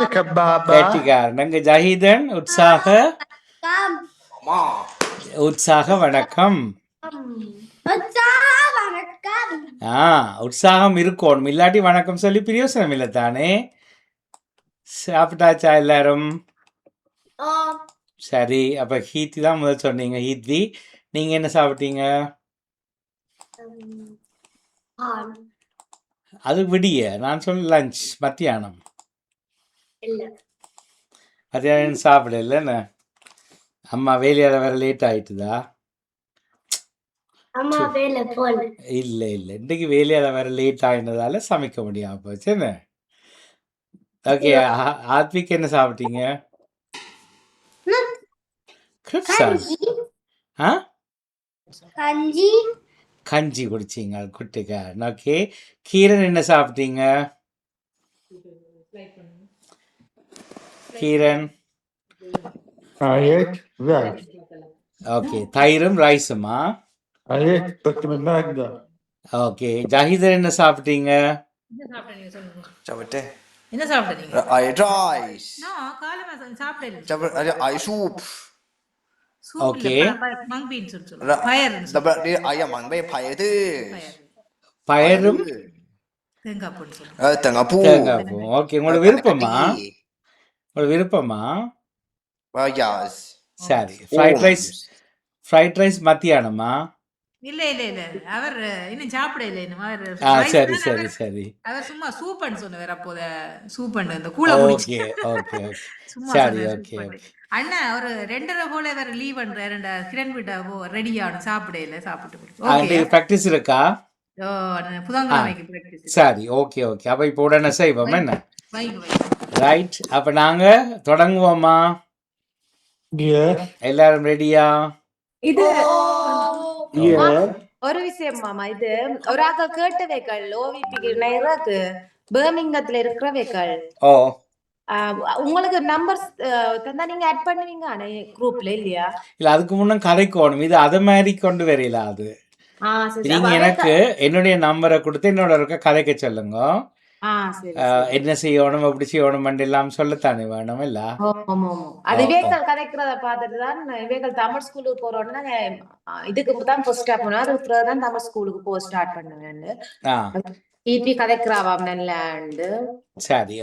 கெட்டிக்காரன். அங்க ஜஹீதன் உற்சாக வணக்கம். உற்சாகம் இருக்கணும், இல்லாட்டி வணக்கம் சொல்லி பிரயோசனம் இல்லை தானே. சாப்பிட்டாச்சா எல்லாரும்? சரி, அப்ப ஹீத்தி தான் முதல் சொன்னீங்க. ஹீத்தி, நீங்க என்ன சாப்பிட்டீங்க? அது விடிய, நான் சொல்ல லஞ்ச், மத்தியானம். மத்தியானம் சாப்பிட இல்லைன்னு அம்மா வேலையால வேற லேட் ஆயிட்டுதா? இல்ல இல்ல, இன்னைக்கு வேலையால வேற லேட் ஆயினதால சமைக்க முடியாம போச்சு. என்ன ஓகே, ஆத்விக் என்ன சாப்பிட்டீங்க? கஞ்சி குடிச்சீங்க, குட்டிக்காரன். ஓகே, கீரன் என்ன சாப்பிட்டீங்க? கீரன் ஓகே, தயிரும் ரைஸுமா? ஓகே, ஜஹீதர் என்ன சாப்பிட்டீங்க? என்ன சாப்பிட்டீங்க? ஓகே, பயரும் தேங்காய்ப்பூ. ஓகே, உங்களோட விருப்பமா? உங்களோட விருப்பமா? சரி, ஃப்ரைட் ரைஸ் மத்தியானமா? இல்ல இல்ல இல்ல, அவர் இன்னும் சாப்பிடல. சரி சரி சரி, அவர் சும்மா சூப்பன்னு சொன்னவர். அப்போத சூப்பன்னு அந்த கூழ ஓகே ஓகே சரி, ஓகே ஓகே. அண்ணா ஒரு 2:30 போல வேற லீவ் பண்றாரு. கிரண் விட்டா ரெடியான சாப்பிடல, சாப்பிட்டு ஓகே. பிராக்டிஸ் இருக்கா? புதன்கிழமைக்கு பிராக்டிஸ். சரி, ஓகே ஓகே. அப்ப இப்போ உடனே செய்வோம் என்ன? ரைட், அப்ப நாங்க தொடங்குவோமா? எல்லாரும் ரெடியா? இது ஒரு விஷயம் மாமா, இது ஒரு ஆக்கள் கேட்டவைகள் ஓவிபிக்கு நேராக்கு பர்மிங்கத்துல இருக்கிறவைகள். உங்களுக்கு நம்பர்ஸ் தந்தா நீங்க ஆட் பண்ணுவீங்க குரூப்ல இல்லையா? இல்ல, அதுக்கு முன்ன கதைக்கோணும். இது அது மாதிரி கொண்டு வரையில. அது நீங்க எனக்கு என்னுடைய நம்பரை கொடுத்து என்னோட இருக்க கதைக்க சொல்லுங்க. என்ன செய்யணும், எப்படி செய்யணும் எல்லாம் சொல்லத்தானே வேணும் இல்ல? அது இவைகள் கதைக்கிறத பார்த்துட்டு தான் இவைகள் தமிழ் ஸ்கூலுக்கு போறோம்னா இதுக்கு தான் ஃபர்ஸ்ட் ஸ்டார்ட் பண்ணுவேன். அதுக்கு தான் தமிழ் ஸ்கூலுக்கு போ ஸ்டார்ட் பண்ணுவேன். ஈபி கதைக்கிறாவாம் நல்லாண்டு. சரி,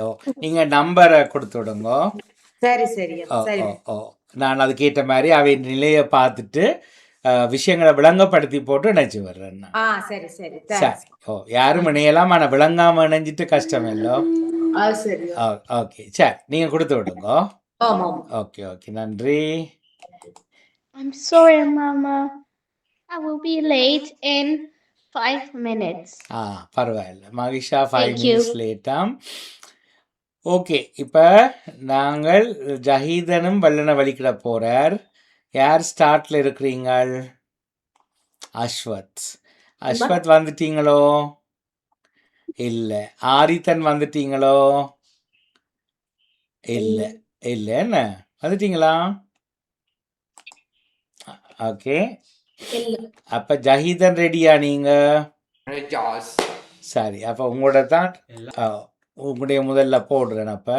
நீங்க நம்பரை கொடுத்து விடுங்க. சரி சரி சரி, நான் அதுக்கேற்ற மாதிரி அவை நிலையை பார்த்துட்டு விஷயங்களை விளங்கப்படுத்தி போட்டு நினைச்சு வர்றேன். சரி சரி சரி. யாரும் இணையலாம், ஆனா விளங்காம இணைஞ்சிட்டு கஷ்டம் இல்லோ. ஓகே, சரி, நீங்க கொடுத்து விடுங்க. ஓகே ஓகே, நன்றி. I'm sorry mama, I will be late in 5 minutes. பரவாயில்ல மகிஷா, 5 minutes லேட்டாம். ஓகே, இப்ப நாங்கள் ஜஹீதனும் வல்லனை வலிக்கிட போறார். யார் ஸ்டார்ட்ல இருக்கிறீங்கள்? அஸ்வத் வந்துட்டீங்களோ? இல்ல. ஆரித்தன் வந்துட்டீங்களோ? இல்ல இல்ல, என்ன வந்துட்டீங்களா? ஓகே, அப்ப ஜஹீதன் ரெடியா நீங்க? சரி, அப்ப உங்களோட தான் உங்களுடைய முதல்ல போடுறேன். அப்ப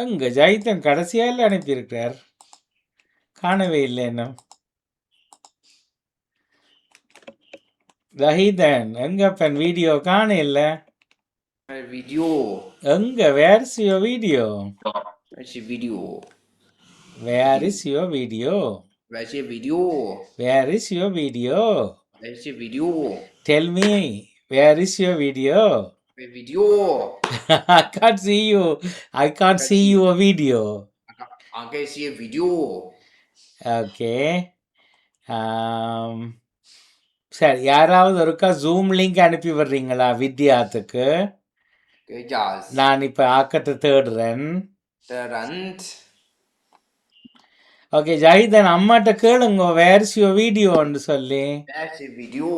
அங்க ஜஹீதன் கடைசியால அனுப்பியிருக்கிறார், காணவே இல்லை என்ன. ஜஹீதன் எங்க பெண் வீடியோ காண இல்ல? வீடியோ எங்க? Where is your video? Where is your video? Where's your video? Where is your video? Where's your video? Tell me, where is your video? Video. I can't see you. I can't see your video. I can see a video. Okay. சரி, யாராவது ஒருக்கா zoom link அனுப்பி வர்றீங்களா வித்யாத்துக்கு? நான் இப்ப ஆக்கத்தை தேடுறேன். Okay, ஜஹீதன் அம்மாட்ட கேளுங்க, வேர் இஸ் யுவர் வீடியோன்னு சொல்லி. வீடியோ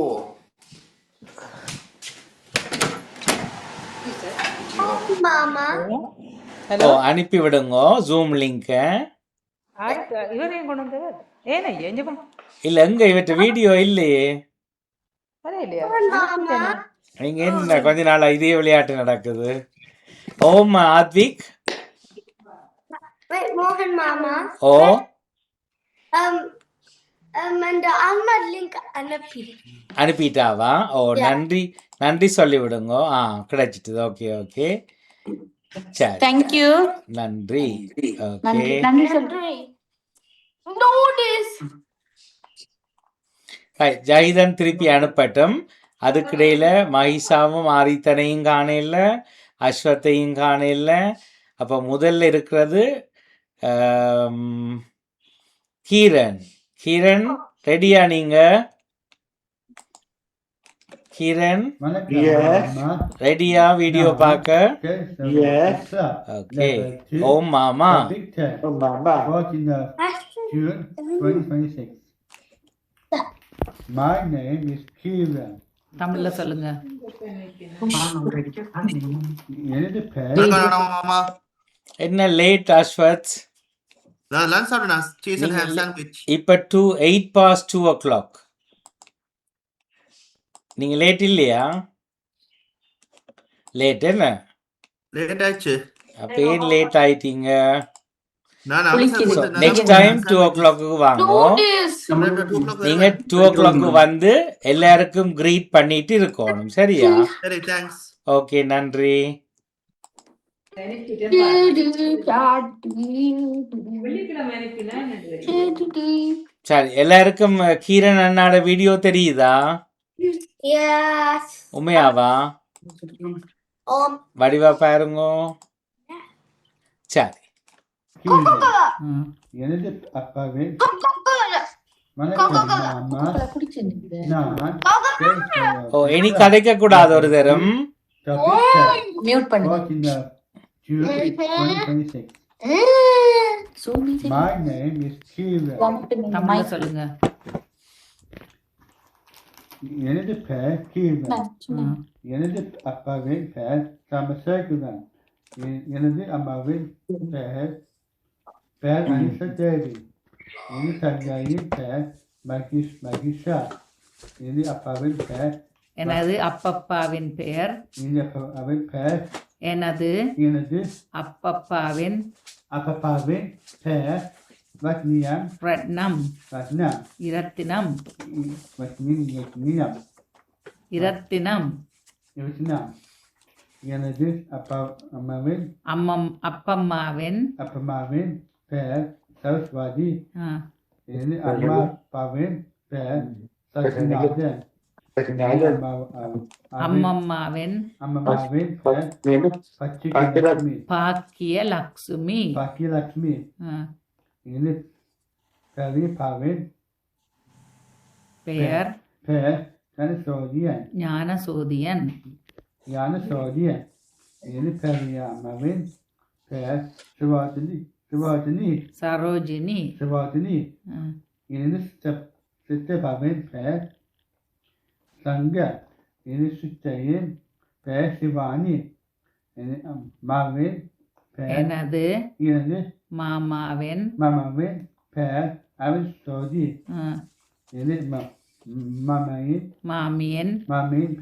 அனுப்பி விடுங்க ஜூம் லிங்க். இவரையும் கொண்டு வந்து ஏன் ஐயா இங்க இல்ல எங்க இவற்ற வீடியோ இல்லையே. வரையிலையா நீங்க என்ன கொஞ்ச நாளா இதே விளையாட்டு நடக்குது. ஓம் Advik. Wait, Mohan Mama. O And the Ahmad link அனுப்பி. அனுப்பிட்டாவா? ஓ நன்றி நன்றி சொல்லி விடுங்க. கிடைச்சிட்டுது. ஓகே ஓகே சரி Thank you. நன்றி. ஓகே நன்றி சொல்றேன். Notice. ஜஹிதன் திருப்பி அனுப்பட்டும். அதுக்கிடையில மகிஷாவும் ஆரித்தனையும் காணல, அஸ்வத்தையும் காணல. அப்போ முதல்ல இருக்கிறது கீரன். கீரன் ரெடியா நீங்க? கீரன் ரெடியா வீடியோ பார்க்க? ஓகே. ஓம் மாமா. June 2026. My name is Kieran. தமிழ்ல சொல்லுங்க. எனது பெயர் வணக்கம் மாமா. என்ன லேட் அஸ்வத்? நான் லஞ்ச் சாப்பிட்டேன். Cheese and ham sandwich. இப்போ 8 past 2 o'clock. நீங்க லேட் இல்லையா? லேட் என்ன? லேட் ஆச்சு. அப்ப ஏன் லேட் ஆயிட்டீங்க? நான் அவசரப்பட்டு நெக்ஸ்ட் டைம் 2 o'clock வாங்க. நீங்க 2 o'clock வந்து எல்லாருக்கும் கிரீட் பண்ணிட்டு இருக்கணும். சரியா? சரி, தேங்க்ஸ். ஓகே நன்றி. சரி எல்லாருக்கும் கீரன் அண்ணாட வீடியோ தெரியுதா? Yes. உண்மையாவா? வடிவா பாருங்க. சரி எனது அப்பாவின் வணக்கம் மாமா. நான் ஓ இனி கதைக்க கூடாது ஒரு தரம். மியூட் பண்ணுங்க. June 2026. My name is Kieran. தமிழ்ல சொல்லுங்க. எனது பெயர் கீரன். எனது அப்பாவின் பெயர் சமசேகரன். எனது அம்மாவின் பெயர் அனிசா தேவி. எனது தங்கையின் பெயர் மகிஷா. எனது அப்பாவின் பெயர் எனது அப்பப்பாவின் பெயர். எனது அப்பாவின் பெயர் எனது எனது அப்பப்பாவின் பெயர் ரத்னியம். ரத்னம். ரத்னம். இரத்தினம். ரத்னியம். இரத்தினம். ரத்னம். எனது அம்மாவின் அப்பம்மாவின் பெயர் சரஸ்வதி. எனது அம்மாவின் பெயர் சத்யநாதன். அம்மம்மாவின் பெயர் பாக்கியலட்சுமி. பாக்கியலட்சுமி. எனது பெரியப்பாவின் பெயர் ஞானசோதியன். எனது பெரிய அம்மாவின் பெயர் சரோஜினி. எனது சித்தப்பாவின் பெயர் சங்க. எனது சித்தையின் பெயர் சிவானி. எனது மாமாவின் பெயர் அவிசோதி. எனது மாமியின்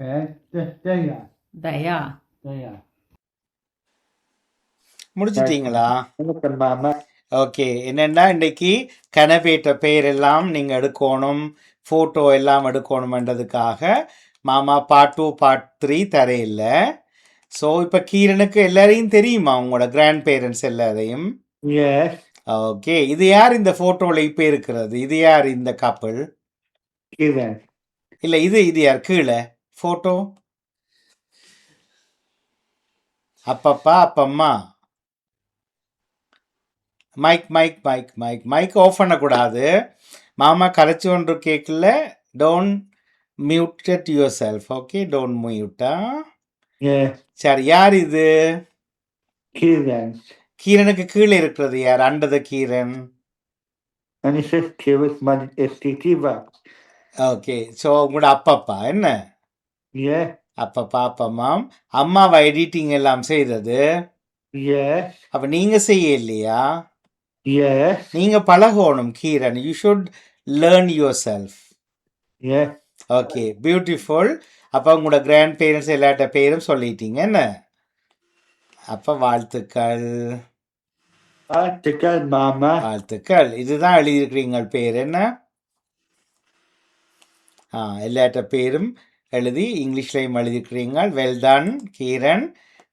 பெயர் தயா. முடிச்சிட்டீங்களா? ஓகே. என்னென்னா இன்றைக்கி கனவேற்ற பெயரெல்லாம் நீங்கள் எடுக்கணும், ஃபோட்டோ எல்லாம் எடுக்கணுமென்றதுக்காக மாமா பார்ட் 2 பார்ட் 3 தரையில்ல. ஸோ இப்போ கீரனுக்கு எல்லாரையும் தெரியுமா? உங்களோட கிராண்ட் பேரண்ட்ஸ் எல்லாரையும்? ஓகே. இது யார் இந்த ஃபோட்டோவில் இப்போ இருக்கிறது? இது யார் இந்த கப்பல்? இல்லை இது யார் கீழே ஃபோட்டோ? அப்பப்பா அப்பம்மா. மைக் ஆஃப் பண்ணக்கூடாது. மாமா கரைச்சி ஒன்று கேட்கல. Don't muted yourself. Okay don't மியூட்டா. சரி யார் இது? கீரனுக்கு கீழே இருக்கிறது யார்? அண்டத கீரன். ஓகே. ஸோ உங்களோட அப்பப்பா என்ன? அப்பப்பா அப்பம்மா. அம்மாவா எடிட்டிங் எல்லாம் செய்தது? அப்போ நீங்கள் செய்ய இல்லையா? Yes. நீங்க பழகணும் Keeran. You should learn your self. Yes. Okay, beautiful. அப்போ உங்களோட கிராண்ட் பேரண்ட்ஸ் எல்லாட்ட பேரும் சொல்லிட்டீங்க என்ன? அப்போ வாழ்த்துக்கள். Article Mama. வாழ்த்துக்கள். இதுதான் எழுதியிருக்கிறீங்க பேர் என்ன? எல்லாட்ட பேரும் எழுதி இங்கிலீஷ்லையும் எழுதியிருக்கிறீங்க. Well done Keeran.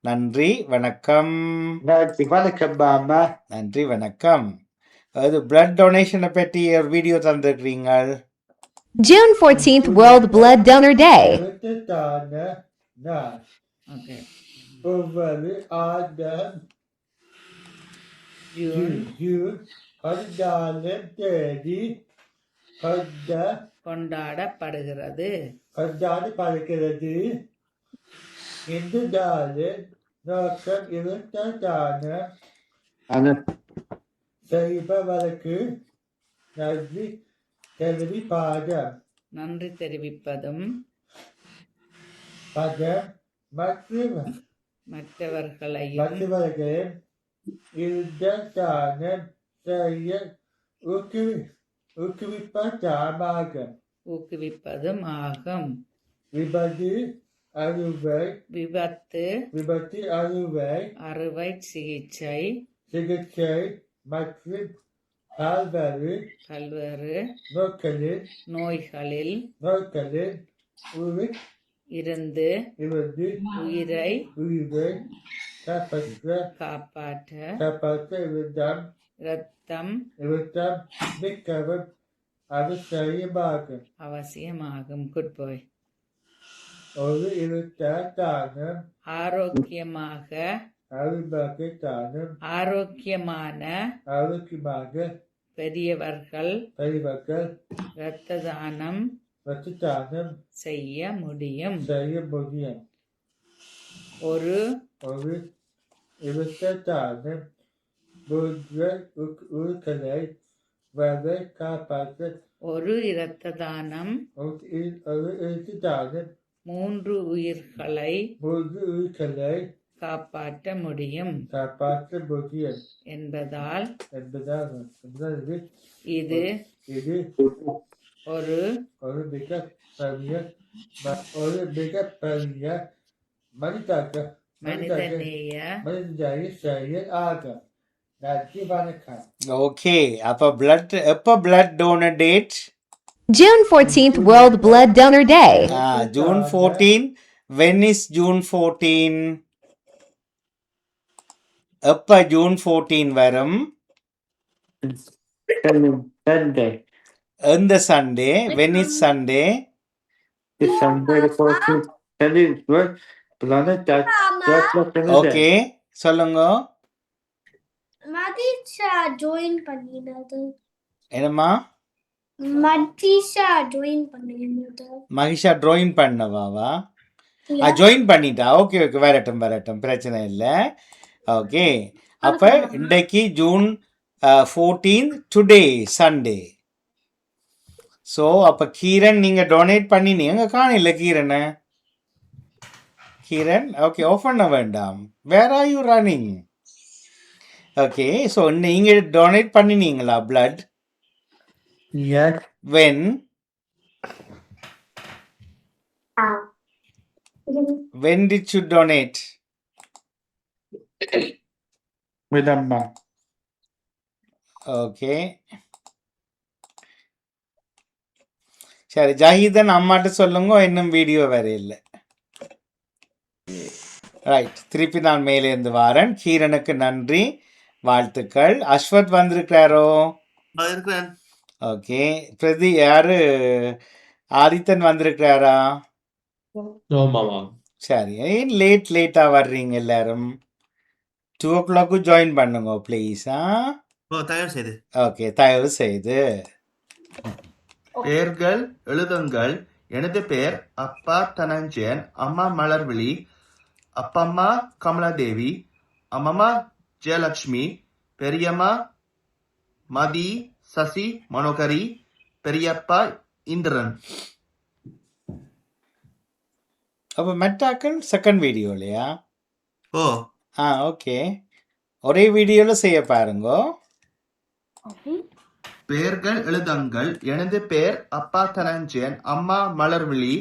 நன்றி, வணக்கம். வணக்கம் மாமா. நன்றி, வணக்கம். அது பிளட் டொனேஷனை பற்றி ஒரு வீடியோ தந்திருக்கிறீங்க. June 14th, World Blood Donor Day. Okay. ஒவ்வொரு ஆண்டும் ஜூன் ஜூன் 14ஆம் தேதி கொண்டாடப்படுகிறது. கொண்டாடப்படுகிறது. இந்த நாளில் நோக்கம் இரத்ததான செய்பவருக்கு நன்றி தெரிவிப்பதும் நன்றி தெரிவிப்பதும் மற்றவர்களையும் இரத்ததானம் செய்ய ஊக்குவிப்பதும் ஆகும். விபத்து அறுவை சிகிச்சை மற்றும் பல்வேறு நோய்களில் இருந்து உயிரை காப்பாற்ற இரத்தம் மிகவும் அவசியமாகும். குட் பாய். ஒரு இரத்ததானம் ஆரோக்கியமான பெரியவர்கள் இரத்த தானம் செய்ய முடியும். ஒரு இரத்ததானம் ஒரு இரத்த தானம் 3 உயிர்களை காப்பாற்ற முடியும் என்பதால் இது ஒரு மிகப்பெரிய மனிதநேய செயல் ஆகும். நன்றி, வணக்கம். ஓகே, அப்போ எப்போ blood donor date? June 14th, World Blood Donor Day. June 14. When is June 14? எப்போ ஜூன் 14 வரும்? Sunday. இந்த Sunday. When is Sunday? Sunday the 14th. Okay, சொல்லுங்க. மதிஷா ஜாயின் பண்ணினது. என்னம்மா? மதிஷா ஜாயின் பண்ணினது. மகிஷா ட்ராயிங் பண்ணவாவா? ஜாயின் பண்ணிட்டா. ஓகே ஓகே, வரட்டும், பிரச்சனை இல்லை. ஓகே, அப்போ இன்றைக்கு ஜூன் 14 டுடே சண்டே. ஸோ அப்போ கீரன் நீங்கள் டொனேட் பண்ணினீங்க, காணல கீரன். ஓகே, ஆஃப் பண்ண வேண்டாம். Where are you running? Okay, so நீங்கள் டொனேட் பண்ணினீங்களா blood? Yes. When? When did you donate? விதம்மா. ஓகே, சரி. ஜஹீதன் அம்மாட்ட சொல்லுங்க, இன்னும் வீடியோ வேற இல்லை. ரைட், திருப்பி நான் மேலேருந்து வாரேன். கீரனுக்கு நன்றி, வாழ்த்துக்கள். அஸ்வத் வந்திருக்கிறாரோ? இருக்கிறேன். ஓகே, பிரதி யாரு? ஆதித்தன் வந்திருக்கிறாரா? சரி, ஏன் லேட்டா வர்றீங்க எல்லாரும்? 2 o'clock ஜாயின் பண்ணுங்க ப்ளீஸ். தயவு செய்து. ஓகே, தயவு செய்து. பெயர்கள் எழுதுங்கள். எனது பெயர் அப்பா தனஞ்சயன், அம்மா மலர்விழி, அப்பம்மா கமலாதேவி, அம்மம்மா ஜெயலட்சுமி, பெரியம்மா மதி சசி மனோகரி, பெரியப்பா இந்திரன். அப்போ மெட்டாக்கள் செகண்ட் வீடியோ இல்லையா? ஓ ஓகே, ஒரே வீடியோவில் செய்ய பாருங்க. பெயர்கள் எழுதுங்கள். எனது பெயர் அப்பா தனஞ்சயன், அம்மா மலர்விழி,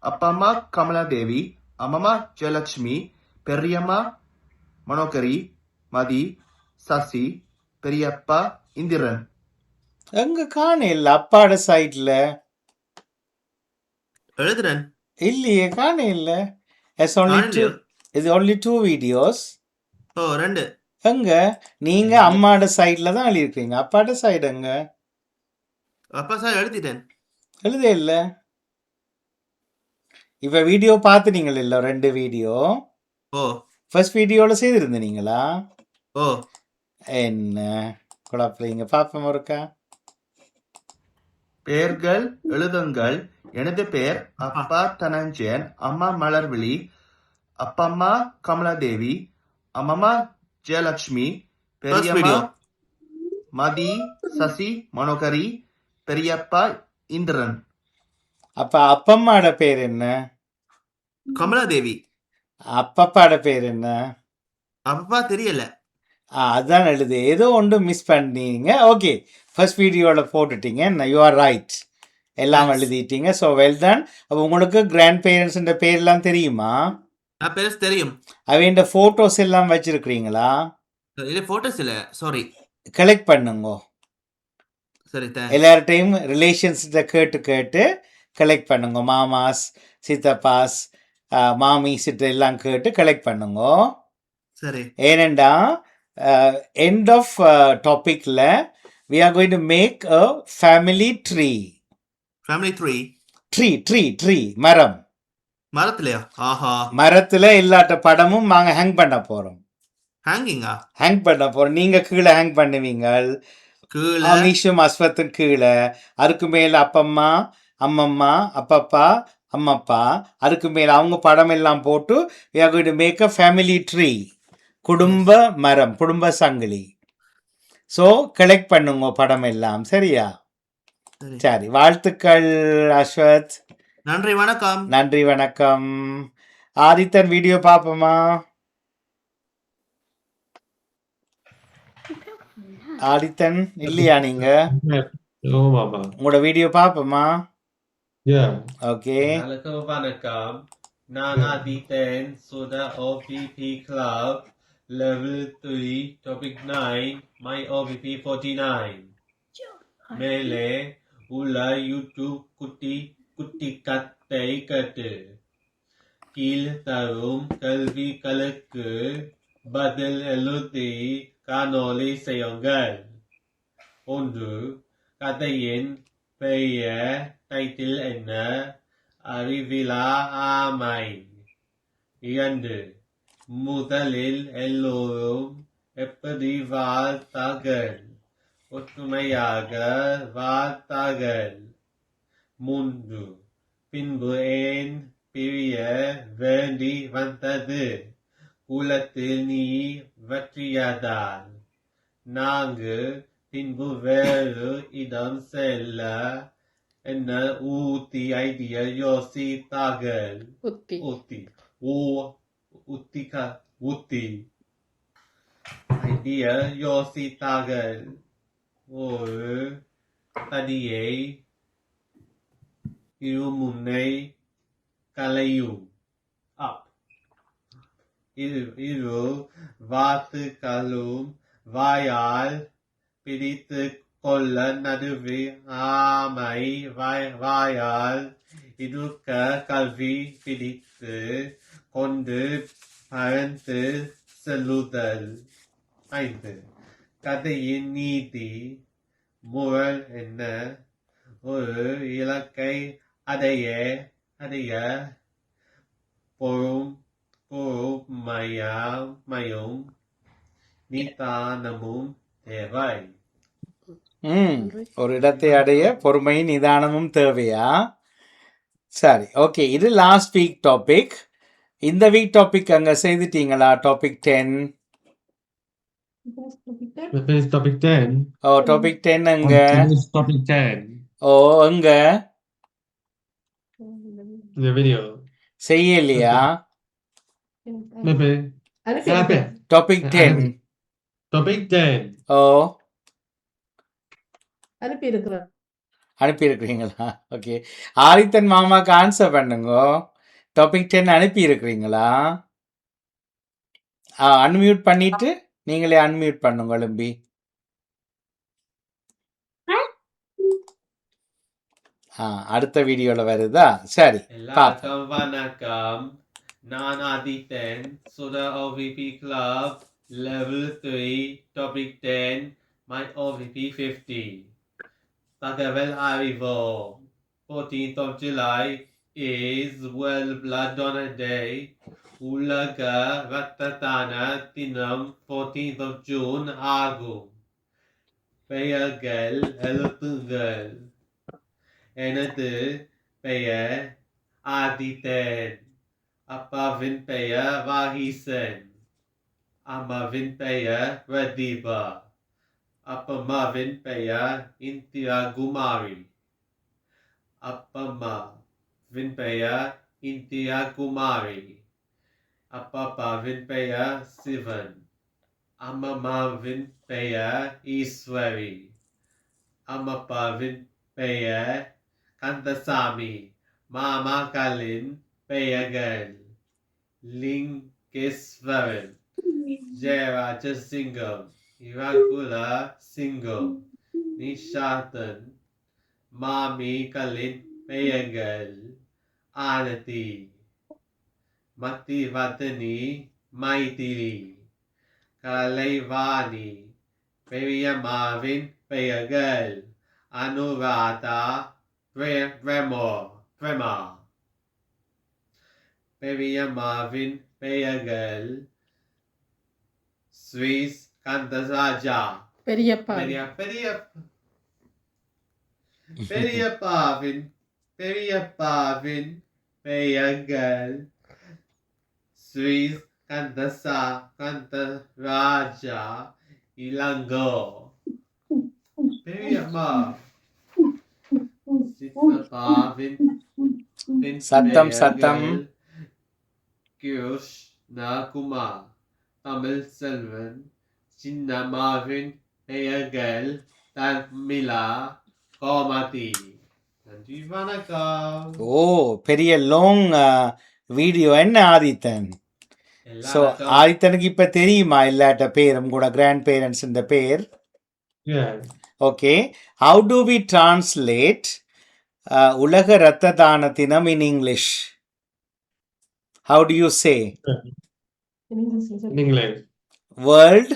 அப்பம்மா கமலாதேவி, அம்மம்மா ஜெயலட்சுமி, பெரியம்மா மனோகரி, மதி, சசி, பெரியப்பா இந்திரன். எங்க காணல அப்பாட சைட்ல எழுதுறேன். இல்லையே காணல. It's only two. It's only 2 videos. ஓ 2. எங்க நீங்க அம்மாட சைட்ல தான் எழுதிருக்கீங்க, அப்பாட சைடு எங்க? அப்பா சார் எழுதிட்டேன். எழுதே இல்ல. இப்ப வீடியோ பார்த்துட்டீங்களா? இல்ல 2 வீடியோ. ஓ ஃபர்ஸ்ட் வீடியோல செய்திருந்தீங்களா? ஓ என்ன குழப்பறீங்க? பாப்போம் ஒருக்கா. பெயர்கள் எழுதுங்கள். எனது பெயர் அப்பா தனஞ்சயன், அம்மா மலர்விழி, அப்பம்மா கமலாதேவி, அம்மம்மா ஜெயலட்சுமி, பெரியம்மா மதி, சசி, மனோகரி, பெரியப்பா இந்திரன். அப்ப அப்பம்மாட பேர் என்ன? கமலாதேவி. அப்பப்பாட பேர் என்ன? அப்பா தெரியல. அதான் எழுது. ஏதோ ஒன்று மிஸ் பண்ணீங்க. ஓகே, ஃபர்ஸ்ட் வீடியோவில் போட்டுட்டீங்க. You are right. எல்லாம் எழுதிட்டீங்க. So well done. அப்போ உங்களுக்கு கிராண்ட் பேரண்ட்ஸுன்ற பேர்லாம் தெரியுமா? பேர் தெரியும். அவன் ஃபோட்டோஸ் எல்லாம் வச்சிருக்கிறீங்களா? இல்ல போட்டோஸ் இல்ல, சாரி. கலெக்ட் பண்ணுங்க. சரி, எல்லார்ட்டையும் ரிலேஷன்ஸ்கிட்ட கேட்டு கேட்டு கலெக்ட் பண்ணுங்க. மாமாஸ், சித்தப்பாஸ், மாமிஸ்கிட்ட எல்லாம் கேட்டு கலெக்ட் பண்ணுங்க. சரி. ஏனெண்டா end of topicல we are going to make a family tree. Family tree மரம். மரத்துலயா? ஆஹா. மரத்துல எல்லாட்ட படமும் நாங்க ஹேங் பண்ண போறோம். ஹேங்கிங்கா? ஹேங் பண்ண போறோம். நீங்க கீழே ஹேங் பண்ணுவீங்க. கீழே அனீஷும் அஸ்வத்தும் கீழே. அதுக்கு மேல அப்பம்மா, அம்மம்மா, அப்பப்பா, அம்மப்பா. அதுக்கு மேல அவங்க படம் எல்லாம் போட்டு we are going to make a family tree. குடும்ப மரம், குடும்ப சங்கிலி. ஸோ கலெக்ட் பண்ணுங்க படம் எல்லாம். சரியா? சரி, வாழ்த்துக்கள் அஸ்வத். நன்றி, வணக்கம். நன்றி, வணக்கம். ஆதித்தன் வீடியோ பாப்போமா? ஆதித்தன் இல்லையா நீங்க? உங்களோட வீடியோ பாப்போமா? ஓகே. வணக்கம். நான் Adithan. Sudha OPP Club Level 3 Topic 9 My OPP 49. மேலே உள்ள யூடியூப் குட்டி கத்தை கட்டு. கீழ் தரும் கேள்விகளுக்கு பதில் எழுதி காணொளி செய்யுங்கள். 1. கதையின் பெயர் டைட்டில் என்ன? அறிவிலா ஆமை. 2. முதலில் எல்லோரும் எப்படி வாழ்த்தார்கள்? ஒற்றுமையாக வாழ்த்தார்கள். 3. பின்பு ஏன் பிரிய வேண்டி வந்தது? குலத்தில் நீ வெற்றியதால். 4. பின்பு வேறு இடம் செல்ல என்ன ஐடியா யோசித்தார்கள்? ஐடியா யோசித்தார்கள். ஒரு தடியை இருமுனை கலையும். இரு வாத்துக்களும் வாயால் பிடித்து கொள்ள நடுவே ஆமை வாயால் இருக்க கல்வி பிடித்து கொண்டு பறந்து செல்லுதல். 5. கதையின் நீதி முரண் என்ன? ஒரு இலக்கை அடைய பொறுமையும் நிதானமும் தேவை. ஒரு இடத்தை அடைய பொறுமை நிதானமும் தேவையா? சரி, ஓகே. இது லாஸ்ட் வீக் டாபிக். இந்த வீக் டாபிக் அங்க செய்துட்டீங்களா? டாபிக் 10. Topic 10. ஓ, டாபிக் 10 அங்க. Topic 10. ஓ, அங்க The video. செய்யலையா? Maybe. டாபிக் 10. Topic 10. ஓ, அனுப்பியிருக்கிறேன். அனுப்பியிருக்கிறீங்களா? ஓகே. ஆதித்தன் மாமாக்கு ஆன்சர் பண்ணுங்க. டாபிக் 10 அனுப்பியிருக்கிறீங்களா? அன்மியூட் பண்ணிட்டு நீங்களே அன்மியூட் பண்ணுங்க எழும்பி. அடுத்த வீடியோல வருதா? சரி எல்லாருக்கும் வணக்கம். நான் Adithan, Sudha OVP Club, Level 3, Topic 10, my OVP 50. தகவல் அறிவோம். 14th of July is World Blood Donor Day. உலக இரத்த தான தினம் 14th of June ஆகும். பெயர்கள் எழுத்துங்கள். எனது பெயர் ஆதித்தன். அப்பாவின் பெயர் வாகிசன். அம்மாவின் பெயர் பிரதீபா. அப்பம்மாவின் பெயர் இந்திரா குமாரி. அப்பம்மாவின் பெயர் இந்திரா குமாரி. அப்பாப்பாவின் பெயர் சிவன். அம்மம்மாவின் பெயர் ஈஸ்வரி. அம்மப்பாவின் பெயர் கந்தசாமி. மாமாக்களின் பெயர்கள் லிங்கேஸ்வரன், ஜெயராஜ சிங்கம், இராகுலா சிங்கம், நிஷாந்தன். மாமிகளின் பெயர்கள் ஆனதி, மத்திவர்த்தினி, மைதிலி, கலைவாணி. பெரியம்மாவின் பெயர்கள் அனுராதா, பிரேமா. பெரியம்மாவின் பெயர்கள் ஸ்ரீஸ் கந்தராஜா. பெரியப்பா. பெரியப்பாவின் பெயர்கள் ஸ்ரீஸ் கந்தராஜா இளங்கோ. பெரியம்மா சித்தப்பாவின் சத்தம் கிருஷ்ணகுமார், தமிழ் செல்வன். சின்னம்மாவின் பெயர்கள் தர்மிளா, கோமதி. நன்றி, வணக்கம். ஓ, பெரிய லாங் வீடியோ என்ன ஆதித்தன்? ஸோ ஆதித்தனுக்கு இப்ப தெரியுமா எல்லாட்ட பேரும் கூட கிராண்ட் பேரண்ட்ஸ் இந்த பேர்? Yeah. Okay. How do we translate உலக இரத்த தான தினம் in English? How do you say? In English. World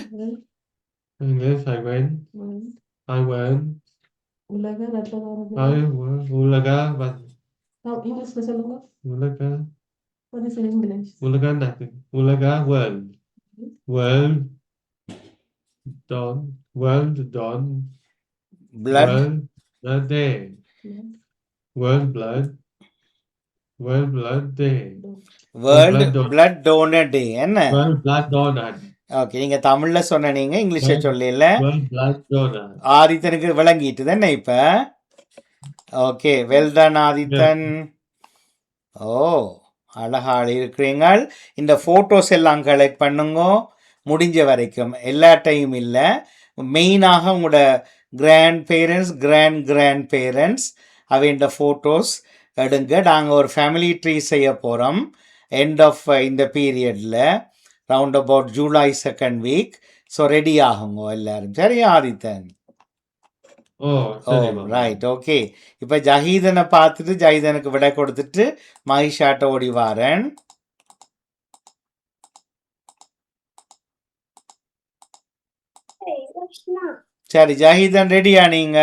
English, I went. உலக ரத்த Ulaga, but இங்கிலீஷ்ல சொல்லுங்க. Ulaga, What is in English? Ulaga nothing. Ulaga world. World dawn. blood World blood day. World blood day. World Blood Donor Day என்ன? World blood donor. Okay, நீங்க தமிழ்ல சொன்ன நீங்க இங்கிலீஷ்ல சொல்லல. World blood donor. ஆதித்தனுக்கு விளங்கிட்டு தானே இப்ப? Okay, well done Adithan. ஓ, அழகா இருக்கிறீங்க. இந்த போட்டோஸ் எல்லாம் கலெக்ட் பண்ணுங்க முடிஞ்ச வரைக்கும். எல்லா டைம் இல்லை, மெயினாக உங்களோட கிராண்ட் பேரண்ட்ஸ் அவைண்ட ஃபோட்டோஸ் எடுங்க. நாங்கள் ஒரு ஃபேமிலி ட்ரீ செய்ய போகிறோம் எண்ட் ஆஃப் இந்த பீரியடில், round about July 2nd week. So ready ஆகுங்க எல்லாரும். சரி ஆதித்தன்? ஓ, ரைட், ஓகே. இப்போ ஜஹீதனை பார்த்துட்டு ஜஹீதனுக்கு விடை கொடுத்துட்டு மகிஷாட்ட ஓடி வாரன். சரி ஜஹீதன், ரெடியா நீங்க?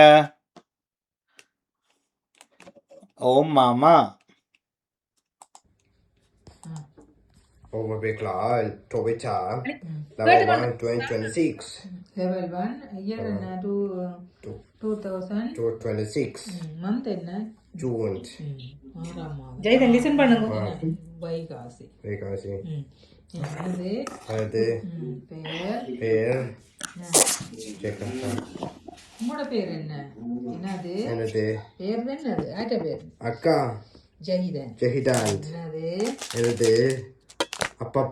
ஓம் மாமா. OVP Club, Topic 10, Level 1, 2026. Level 1, year என்ன? 2026. Month என்ன? June. ஜெயதன் லிசன் பண்ணுங்க. வைகாசி. அது பேர் உங்களோட பேர் என்ன? என்னது பேர்? என்னது ஆட்ட பேர்? அக்கா ஜஹிதன். என்னது? எனது அப்பா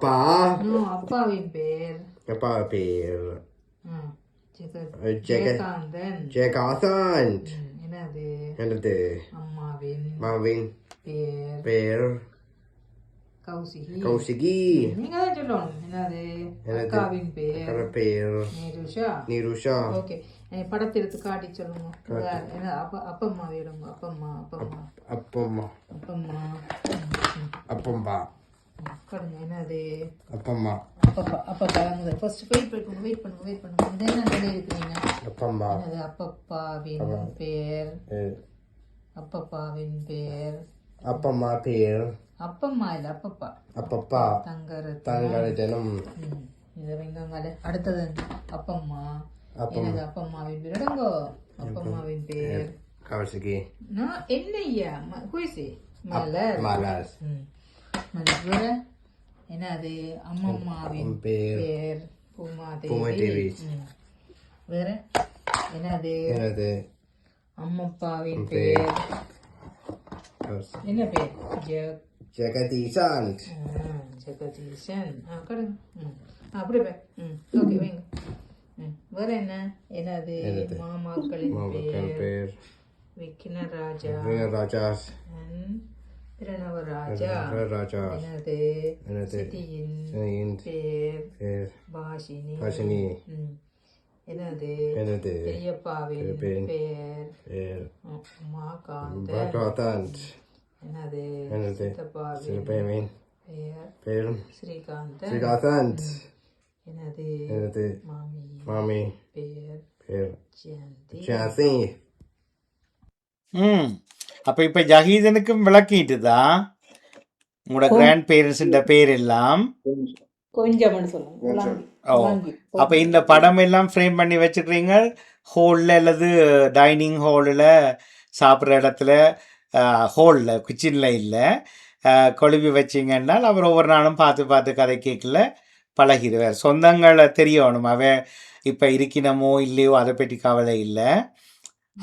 அப்பாவின் பேர். ஜெயகாந்தன். ஜெயகாந்தன். என்னது? என்னது? மாவின் பேர் கௌசிகி. கௌசிகி. நீங்க தான் சொல்லணும். என்னது? அக்காவின் பேர் நிருஷா. ஓகே. படத்தை எடுத்து காட்டி சொல்லுங்க. என்ன அப்பம்மா வேணுங்க. அப்பம்மா கடுங்க. என்னது? அப்பம்மா அப்பப்பா ஃபர்ஸ்ட் வெயிட் பண்ணுங்க. இது என்ன நிலை இருக்கிறீங்க? அப்பம்மா. என்னது? அப்பப்பாவின் பேர். அப்பம்மா பேர். அப்பம்மா இல்ல அப்பப்பா. தங்கரத்தினம். இதை வெங்காங்கால. அடுத்தது அப்பம்மா. என்னது? அப்பம்மாவின் பேர். இடங்கோ. அப்பம்மாவின் பேர் கௌசிகி. நான் என்னையா குயிசி மலர். மலர். மலர். என்னது? அம்மம்மாவின் பேர் பூமாதேவி. வேற என்னது? அம்மப்பாவின் பேர் என்ன பேர்? ஜெகதீசன். ஜெகதீசன். கடுங்க. அப்படி ஓகே வைங்க. வேற என்னது? மாமாக்களின் பேர் விக்னராஜா. பிரணவராஜா. என்னது? சித்தியின் பேர் பாஷினி. என்னது? பெரியப்பாவின் பேர் உமாகாந்தன். என்னது? சித்தப்பாவின் பேர் ஸ்ரீகாந்தன். என்னது? மாமி பேர் ஜான்சி. அப்ப இப்ப ஜஹீதனுக்கும் விளக்கிட்டுதா உங்களோட கிராண்ட் பேரண்ட்ஸ் பேர் எல்லாம் கொஞ்சம் சொல்லுங்க. ஓ, அப்ப இந்த படம் எல்லாம் ஃப்ரேம் பண்ணி வச்சுக்கிறீங்க ஹோல்ல அல்லது டைனிங் ஹாலில் சாப்பிட்ற இடத்துல ஹோலில் கிச்சனில் இல்லை கொழுவி வச்சிங்கன்னா அவர் ஒவ்வொரு நாளும் பார்த்து கதை கேட்கல பழகிடுவார். சொந்தங்களை தெரியணும் அவன் இப்போ இருக்கணுமோ இல்லையோ அதை பற்றி கவலை இல்லை.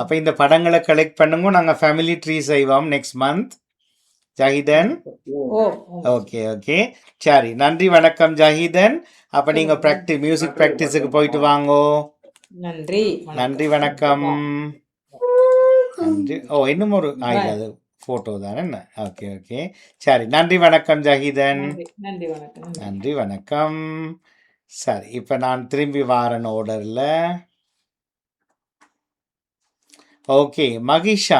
அப்போ இந்த படங்களை கலெக்ட் பண்ணுங்க. நாங்கள் ஃபேமிலி ட்ரீ செய்வோம் நெக்ஸ்ட் மந்த். ஜஹீதன். ஓகே சரி, நன்றி வணக்கம் ஜஹீதன். அப்போ நீங்கள் மியூசிக் ப்ராக்டிஸுக்கு போயிட்டு வாங்கோ. நன்றி வணக்கம். நன்றி. இன்னும் ஒரு அது ஃபோட்டோ தானே என்ன? ஓகே சரி, நன்றி வணக்கம் ஜஹீதன். நன்றி வணக்கம். சரி, இப்போ நான் திரும்பி வாரன் ஆர்டரில். ஓகே மகிஷா,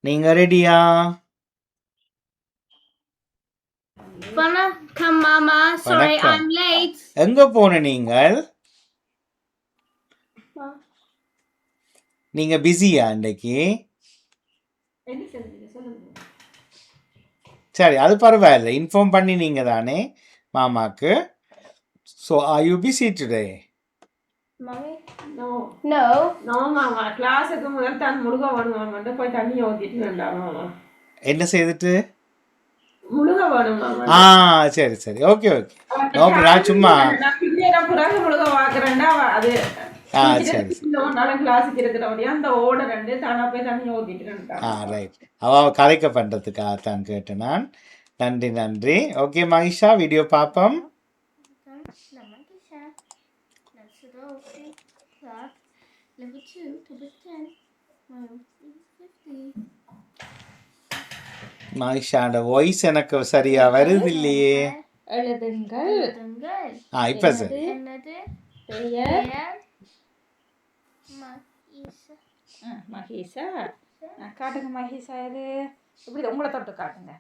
நீங்கள் ரெடியா? வணக்கம் மாமா. Sorry, I'm late. எங்க போன நீங்கள்? நீங்க பிஸியா இன்னைக்கு? சரி, அது பரவாயில்ல, இன்ஃபார்ம் பண்ணி நீங்க தானே மாமாக்கு. So are you busy today? No மாமா, கிளாஸுக்கு முதல் தான் முழுக வேணும் போய் தண்ணி ஊத்திட்டு வேண்டாம் மாமா. என்ன செய்துட்டு? முழுக வேணும் மாமா. சரி ஓகே நான் சும்மா பிறகு முழுக வாக்குறேன்டா அது. சரி கிளாஸுக்கு இருக்கிறபடியா அந்த ஓட ரெண்டு தானா போய் தண்ணி ஊத்திட்டு. ரைட், கதைக்க பண்றதுக்காக தான் கேட்டேன் நான். நன்றி. ஓகே மகிஷா, வீடியோ பார்ப்போம். மகிஷாண்ட வாய்ஸ் எனக்கு சரியா வருது இல்லையே. எழுதுங்கள். இப்ப சரி. மகேஷா காட்டுங்க. மகேஷா இது இப்படி உங்களை தொட்டு காட்டுங்க.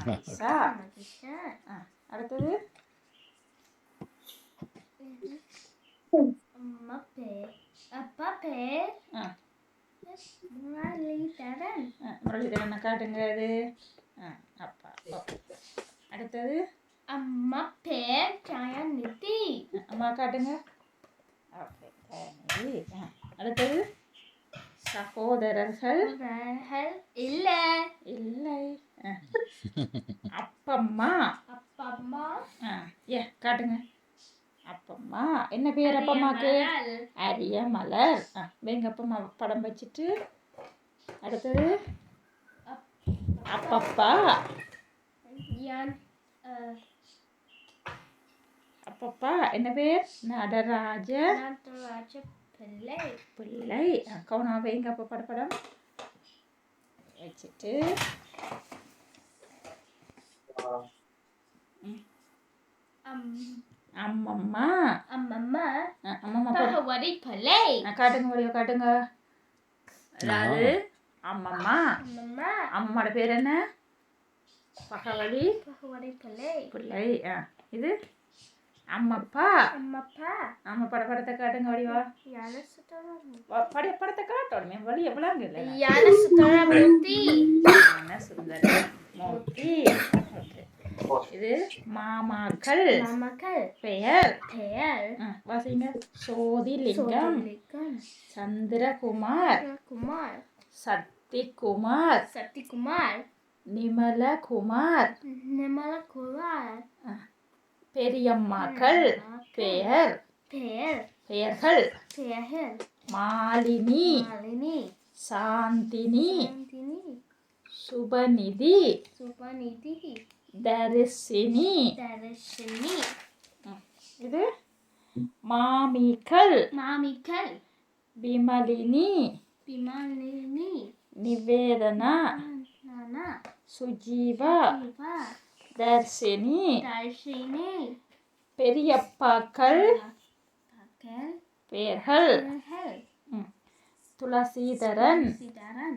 மகேஷா. அடுத்தது முரளிதரன் காட்டுங்க. அது அப்பா. அடுத்தது அம்மா பேர் ஜெயநிதி. அம்மா காட்டுங்க. அடுத்தது சகோதரர்கள் இல்லை. அப்பம்மா. காட்டுங்க. அப்பம்மா என்ன பேர்? அப்பம்மாக்கு அரிய மலர். எங்க அப்பம்மா படம் வச்சுட்டு. அடுத்தது அப்பப்பா. அப்பப்பா என்ன பேர்? Nataraja Nataraja Pillai. பிள்ளை. கவுனா வைங்க அப்போ படப்படம் வச்சுட்டு அம்மம்மா Amma அம்மம்மா போடு. Pahawari Pillai. காட்டுங்க வடிவ காட்டுங்க. அதாவது அம்மம்மா Amma அம்மம்மாட பேர் என்ன? Bhagavathi Pahawari Pillai. பிள்ளை. இது அம்மப்பா. Amma அம்மா படத்தை காட்டுங்க வடிவா. Yana Sutara. படத்தை காட்டணுமே வழி எவ்வளோங்க இல்லை Yana Sutara Murthy. சுந்தர மூர்த்தி. இது மாமாக்கள் Mamakal. பெயர் Payal. வாசிங்க. Sothilingam, Sodalikan. Chandrakumar, Kumar. சத்திகுமார், Satikumar. நிமலகுமார். Nimala Kumar. பெரியம்மாக்கள் பெயர் Payal. பெயர்கள் Payal. Malini, Malini. Chandni, Santini. சுபநிதி, Supanidhi. Darshini. Darashini. இது மாமிகள் Mamikal. Vimalini, Bimalini. Nivedhana, Nana. Sujeewa, Eva. Dharshini. Darshini. பெரியப்பாக்கள் Pakal. பெயர்கள் Hel. துளசீதரன், Sidaran.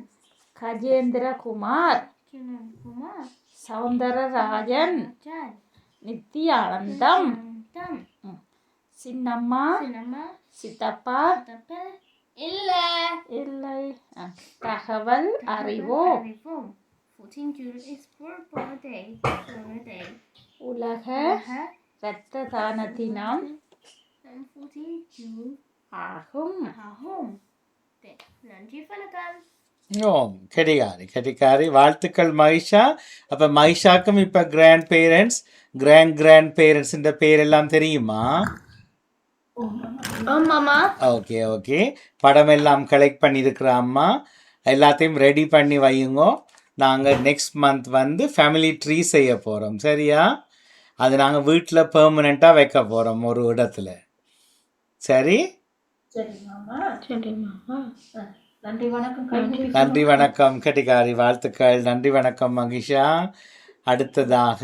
Gajendrakumar, Kiran Kumar. Soundararajan, Jan. Nithyanandam, Tam. சின்னம்மா, Cinema. சித்தப்பா. Tapel. Illa. இல்லை. தகவல் அறிவோம். Reform. 14 June is World Power Day. உலக இரத்த தான தினம் And 14 June. ஆகும். Home. நன்றி வணக்கம். ஓம் கெட்டிக்காரி வாழ்த்துக்கள் மகிஷா. அப்போ மகிஷாக்கும் இப்போ கிராண்ட் பேரண்ட்ஸ் இந்த பேரெல்லாம் தெரியுமா? ஆமாமா. ஓகே படம் எல்லாம் கலெக்ட் பண்ணியிருக்கிற அம்மா எல்லாத்தையும் ரெடி பண்ணி வையுங்க. நாங்கள் நெக்ஸ்ட் மந்த் வந்து ஃபேமிலி ட்ரீ செய்ய போகிறோம். சரியா? அது நாங்கள் வீட்டில் பெர்மனெண்ட்டாக வைக்க போகிறோம் ஒரு இடத்துல. சரி, நன்றி வணக்கம் கெட்டிக்காரி வாழ்த்துக்கள். நன்றி வணக்கம் மகிஷா. அடுத்ததாக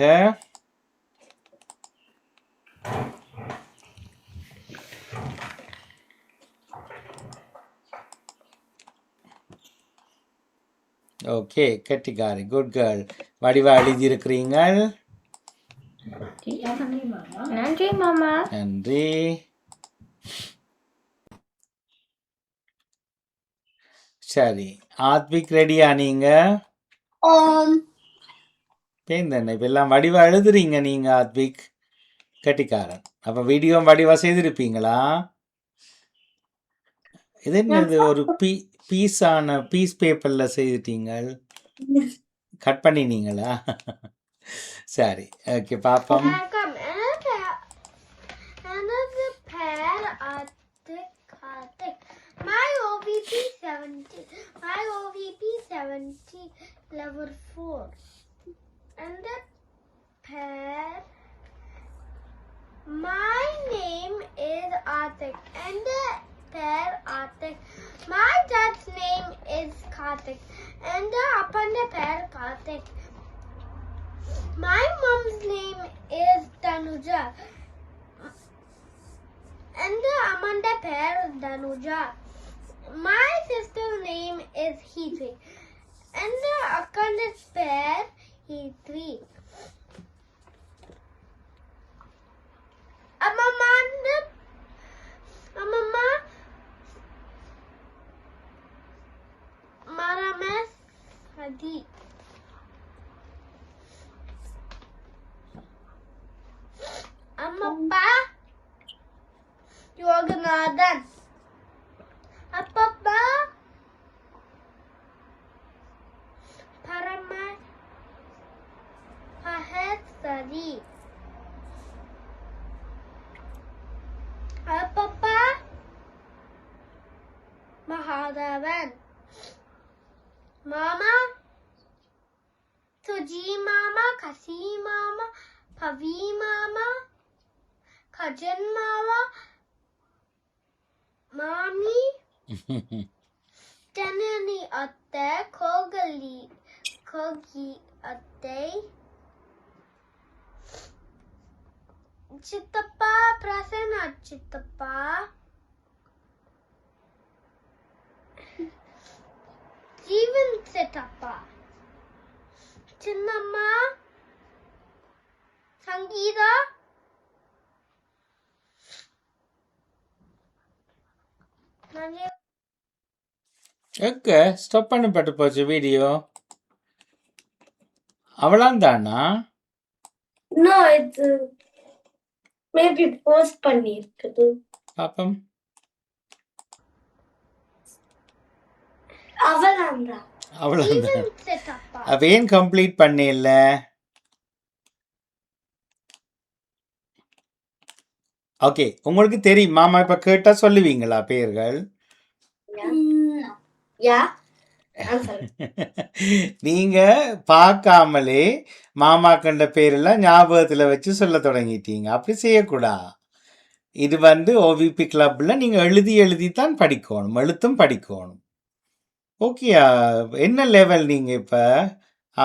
ஓகே கெட்டிக்காரி குட் கேர்ள். வடிவா எழுதியிருக்கிறீங்க. நன்றி மாமா. நன்றி. சரி, ஆத்விக் ரெடியா நீங்க? பேந்தண்ணே இப்போ எல்லாம் வடிவா எழுதுறீங்க நீங்க ஆத்விக் கெட்டிக்காரன். அப்போ வீடியோ வடிவா செய்திருப்பீங்களா? இது என்னது ஒரு பீஸ் பேப்பரில் செய்துட்டீங்க, கட் பண்ணினீங்களா? சரி, ஓகே பாப்போம். My OVP 70 level 4 and the pair. My name is Atik and the pair Atik. My dad's name is Kartik and the upon the pair Kartik. My mom's name is Tanuja and the Amanda pair is Tanuja. My sister's name is Heathway and the Akand's pair Heathway. Amama Marames Hadi. Amma Yoganathan. Appa Parama Pahesari. Appa Mahadavan. Mama Suji Mama, Kasi Mama, Pavi Mama, cousin Mama, Mommy, Janani atte, Kogi atte, Chittappa, Prasanna Chittappa, Jeevan Chittappa, Chinnamma, Sangeeta, Nani. Okay, stop பண்ணப்பட்டு போச்சு video. அவளாந்தானா? No, it's maybe post பண்ணிருக்குது. பாப்பம். அவளாந்தா. அவளாந்தான். Chittappa. அவ ஏன் complete பண்ணல? Okay, உங்களுக்கு தெரியும் மாமா இப்ப கேட்டா சொல்லுவீங்களா பேர்கள்? Yeah. I'm sorry. நீங்க பார்க்காமலே மாமா கண்ட பேரெல்லாம் ஞாபகத்துல வச்சு சொல்ல தொடங்கிட்டீங்க. அப்படி செய்யக்கூடாது. இது ஓவிபி கிளப்ல நீங்க எழுதி தான் படிக்கணும், எழுத்தும் படிக்கணும். ஓகேயா? என்ன லெவல் நீங்க இப்ப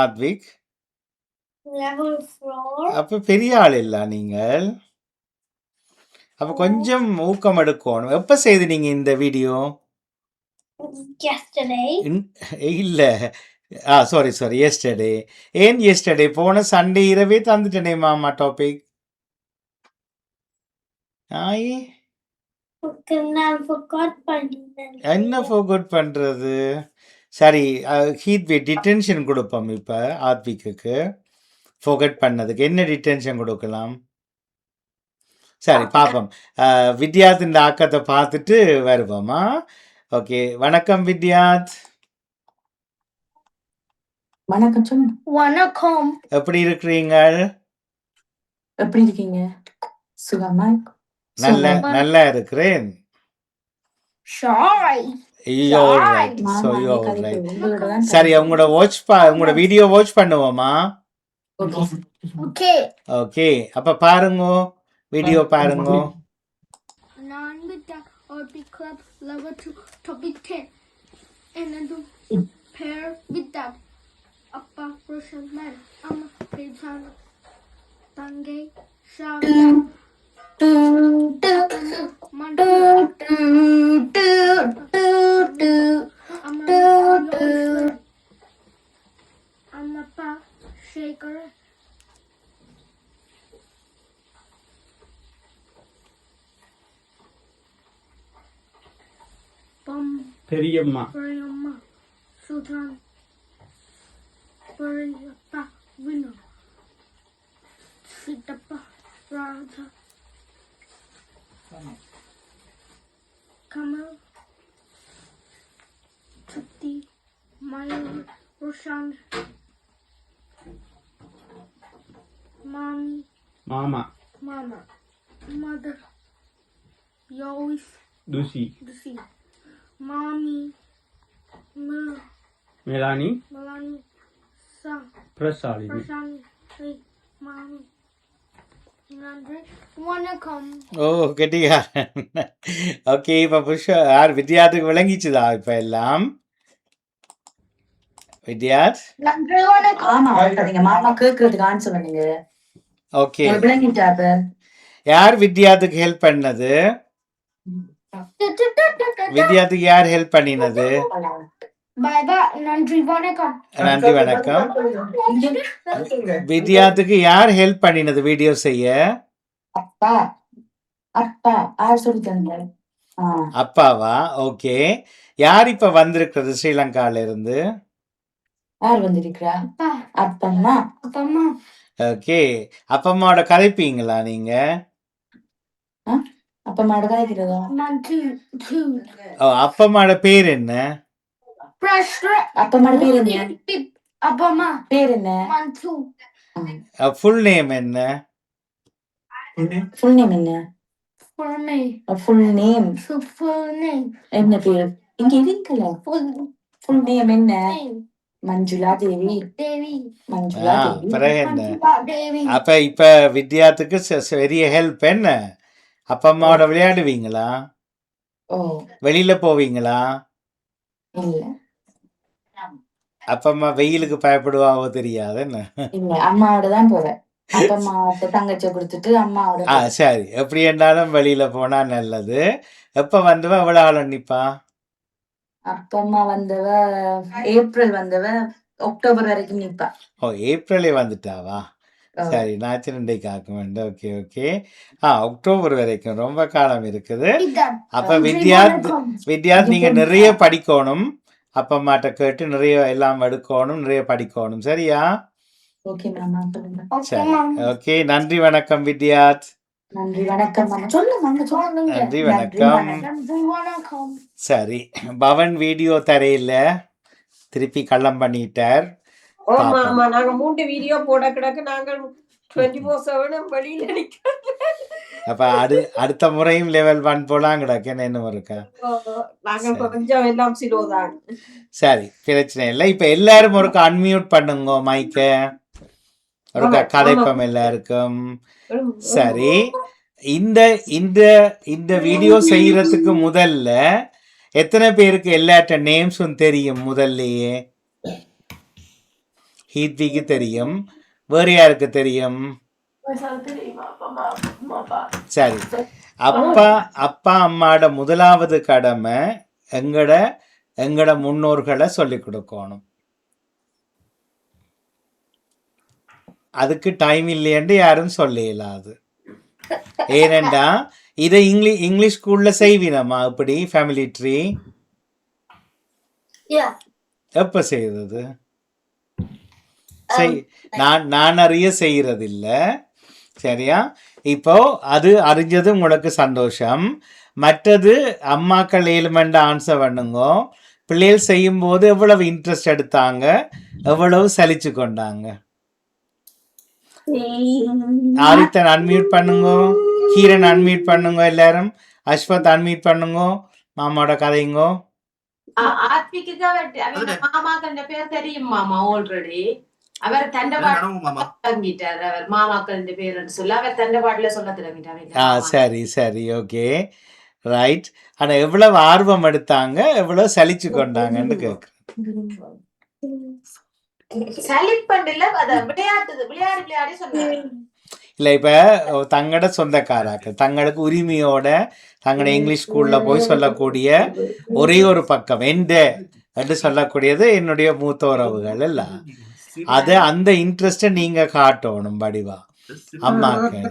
ஆத்விக்? Level 4. அப்ப பெரிய ஆள் இல்ல நீங்கள். அப்ப கொஞ்சம் ஊக்கம் எடுக்கணும். எப்ப செய்து நீங்க இந்த வீடியோ? Yesterday. இல்ல, சாரி எஸ்டர்டே. ஏன் எஸ்டர்டே? போன சண்டே இரவே தந்துட்டேனே மாமா டாபிக். ஆயே நான் forgot பண்ணிட்டேன். என்ன ஃபோர்கட் பண்றது? சரி, ஹீட் டிடென்ஷன் கொடுப்போம் இப்ப ஆத்விக்கு. ஃபோர்கட் பண்ணதுக்கு என்ன டிடென்ஷன் கொடுக்கலாம்? சரி பாப்போம். வித்யாத் இந்த ஆக்கத்தை பார்த்துட்டு வருவோமா? ஓகே, வணக்கம் வித்யாத். வணக்கம் சொன்ன. வணக்கம். எப்படி இருக்கிறீங்க? எப்படி இருக்கீங்க? சுகமா? நல்லா இருக்கிறேன். Shy. You're right. So you're right. சரி, உங்களோட வீடியோ வாட்ச் பண்ணுவோமா? Okay. ஓகே, அப்ப பாருங்க, வீடியோ பாருங்க. நான் with OP Club Level 2 Topic 10 and then do pair with that Appa Russian man Amma Paysan Tange Shaka Amma Shaker பெரியம்மா Pariyamma Sultan Pariyappa Winner Siddhappa Raja Kamal Chutti Mayur Roshan Mommy மாமா Mama Mother Yois துசி Dusi Mommy மேலானி Melanie Sa பிரசாலினி Prashant Hey Mommy Nandre Vanakkam. ஓ கெட்டிகாரன். Okay, இப்ப யார் வித்யாத்துக்கு விளங்கிச்சுதா இப்ப எல்லாம்? வித்யாத் Nandre Vanakkam. ஆமா, நீங்க மாமா கேக்குறதுக்கு ஆன்சர் பண்ணுங்க. ஓகே, விளங்கிட்டாப்ப. யார் வித்யாத்துக்கு ஹெல்ப் பண்ணது? வித்யாத்துக்கு யார் ஹெல்ப் பண்ணினது? Bye bye. Nandre Vanakkam. நன்றி, வணக்கம். வித்யாத்துக்கு யார் ஹெல்ப் பண்ணினது வீடியோ செய்ய? அப்பா அப்பா யார் சொல்லி தந்த? அப்பாவா? ஓகே, யார் இப்ப வந்திருக்கிறது ஸ்ரீலங்கால இருந்து? யார் வந்திருக்கிறா? Appa. அப்பம்மா. Appa. ஓகே, அப்பம்மாவோட கதைப்பீங்களா நீங்க? அப்பம்மாவோட கதைக்கிறதா? Nandre 2. ஓ, அப்பம்மாவோட பேர் என்ன? Prashra. அப்பம்மாவோட பேர் என்ன? Appa. பேர் என்ன? Mantu. ஃபுல் நேம் என்ன? ஃபுல் நேம் என்ன? For me. Full name Full name. என்ன பேர்? இங்க இருக்கல. ஃபுல் நேம் என்ன? Name. மஞ்சுளா தேவி. Devi. மஞ்சுளா ஆ, தேவி. பிறகு என்ன? Manjula Devi. அப்ப இப்ப வித்யாத்துக்கு பெரிய ஹெல்ப் என்ன? அப்பா அம்மாவோட விளையாடுவீங்களா? ஓ வெளியில போவீங்களா? இல்ல அப்பா அம்மா வெயிலுக்கு பயப்படுவாவோ தெரியாது என்ன? இல்ல அம்மாவோட தான் போவேன். அப்பா அம்மாவோட தங்கச்சியை கொடுத்துட்டு அம்மாவோட போவேன். சரி. எப்படி இருந்தாலும் வெளியில போனா நல்லது. எப்ப வந்துவ? எவ்வளவு ஆள் நிப்பா? அப்பா அம்மா வந்தவ ஏப்ரல் வந்தவ அக்டோபர் வரைக்கும் நிப்பா. ஓ, ஏப்ரலே வந்துட்டாவா? ஓ, சரி, நான் சின்னண்டைக்கு ஆக்க வேண்டும். Okay okay. அக்டோபர் வரைக்கும் ரொம்ப காலம் இருக்குது. அப்ப வித்யார்த் நீங்க நிறைய படிக்கணும். அப்பா அம்மாட்ட கேட்டு நிறைய எல்லாம் எடுக்கணும், நிறைய படிக்கணும். சரியா? ஓகே மாமா சொல்லுங்க. சரி, ஓகே. நன்றி வணக்கம் வித்யார்த். நன்றி வணக்கம் மாமா. சொல்லுங்க சொல்லுங்க. நன்றி வணக்கம். நன்றி வணக்கம். சரி, பவன் வீடியோ தரையில திருப்பி கள்ளம் பண்ணிட்டார். ஆமா ஆமா நாங்க 3 வீடியோ போட கிடக்கு. நாங்க 24/7 வெளியில நிக்கிறோம். அப்ப அடுத்த முறையும் லெவல் 1 போலாம் கிடக்கு. என்ன இருக்கா? நாங்க கொஞ்சம் எல்லாம் சிலோதான். சரி, பிரச்சனை இல்லை. இப்ப எல்லாரும் ஒருக்கா அன்மியூட் பண்ணுங்க மைக்க. ஒருக்கா கதைப்பம் எல்லாருக்கும். சரி, இந்த இந்த இந்த வீடியோ செய்யறதுக்கு முதல்ல எத்தனை பேருக்கு எல்லாட்ட நேம்ஸும் தெரியும்? முதல்லயே ஹீத்விக்கு தெரியும். வேறு யாருக்கு தெரியும்? சரி, அப்பா அம்மாட முதலாவது கடமை எங்கட முன்னோர்களை சொல்லிக் கொடுக்கணும். அதுக்கு டைம் இல்லையென்று யாரும் சொல்ல இயலாது. ஏனெண்டா இதை இங்கிலீஷ் ஸ்கூல்ல செய்வினமா? இப்படி ஃபேமிலி ட்ரீ எப்ப செய்யறது? நான் அறிய செய்யறது இல்ல. சரியா? இப்போ அது அறிஞ்சது உங்களுக்கு சந்தோஷம். மற்றது அம்மாக்கள் ஏழுமெண்ட் ஆன்சர் பண்ணுங்க. பிள்ளைகள் செய்யும் போது எவ்வளவு இன்ட்ரெஸ்ட் எடுத்தாங்க, எவ்வளவு சலிச்சு கொண்டாங்க. ஆதித்தன் அன்மியூட் பண்ணுங்க. கீரன் அன்மியூட் பண்ணுங்க. எல்லாரும் அஸ்வத் அன்மியூட் பண்ணுங்க. மாமாவோட கதைங்க. மாமாக்கள் பேர் தெரியும் மாமா ஆல்ரெடி. அவர் தண்டவாட்டார். அவர் மாமாக்கள் பேருன்னு சொல்லி அவர் தண்டவாட்டுல சொல்ல தொடங்கிட்டார். சரி சரி, ஓகே ரைட். ஆனா எவ்வளவு ஆர்வம் எடுத்தாங்க, எவ்வளவு சலிச்சு கொண்டாங்கன்னு கேக்குறேன். இல்ல, இப்ப தங்கட சொந்தக்காராக்கள் தங்களுக்கு உரிமையோட தங்கட இங்கிலீஷ் ஸ்கூல்ல போய் சொல்லக்கூடிய ஒரே ஒரு பக்கம் என்று சொல்லக்கூடியது என்னுடைய மூத்த உறவுகள் எல்லாம். அது அந்த இன்ட்ரெஸ்ட நீங்க காட்டணும் வடிவா. அம்மாக்கு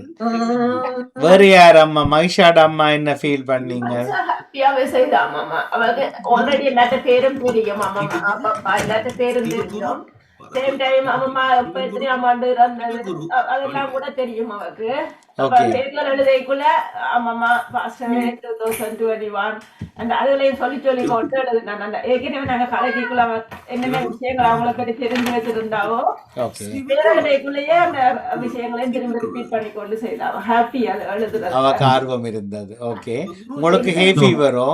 வேற யார் அம்மா? மகிஷாட அம்மா என்ன ஃபீல் பண்ணீங்க? ஹாப்பியாவே செய்தா மாமா. அவருக்கு ஆல்ரெடி எல்லாத்த பேரும் தெரியும். மாமா பாப்பா எல்லாத்த பேரும் தெரியும். சேம் டைம் அம்மா இப்ப எத்தனையாம் ஆண்டு இருந்தது அதெல்லாம் கூட தெரியும் அவருக்கு. பேர்ல எழுதைக்குள்ள அம்மா பாஸ்டர் 2021 அந்த அதுலயும் சொல்லி கொண்டு எழுதுனாங்க. அந்த ஏற்கனவே நாங்க கலைக்குள்ள என்னென்ன விஷயங்கள் அவங்கள பற்றி தெரிஞ்சு வச்சிருந்தாவோ எழுதைக்குள்ளேயே அந்த விஷயங்களையும் திரும்பி ரிப்பீட் பண்ணி கொண்டு செய்தாங்க. ஹாப்பி அது எழுதுறது. அவருக்கு ஆர்வம் இருந்தது. ஓகே, உங்களுக்கு ஹே ஃபீவரோ?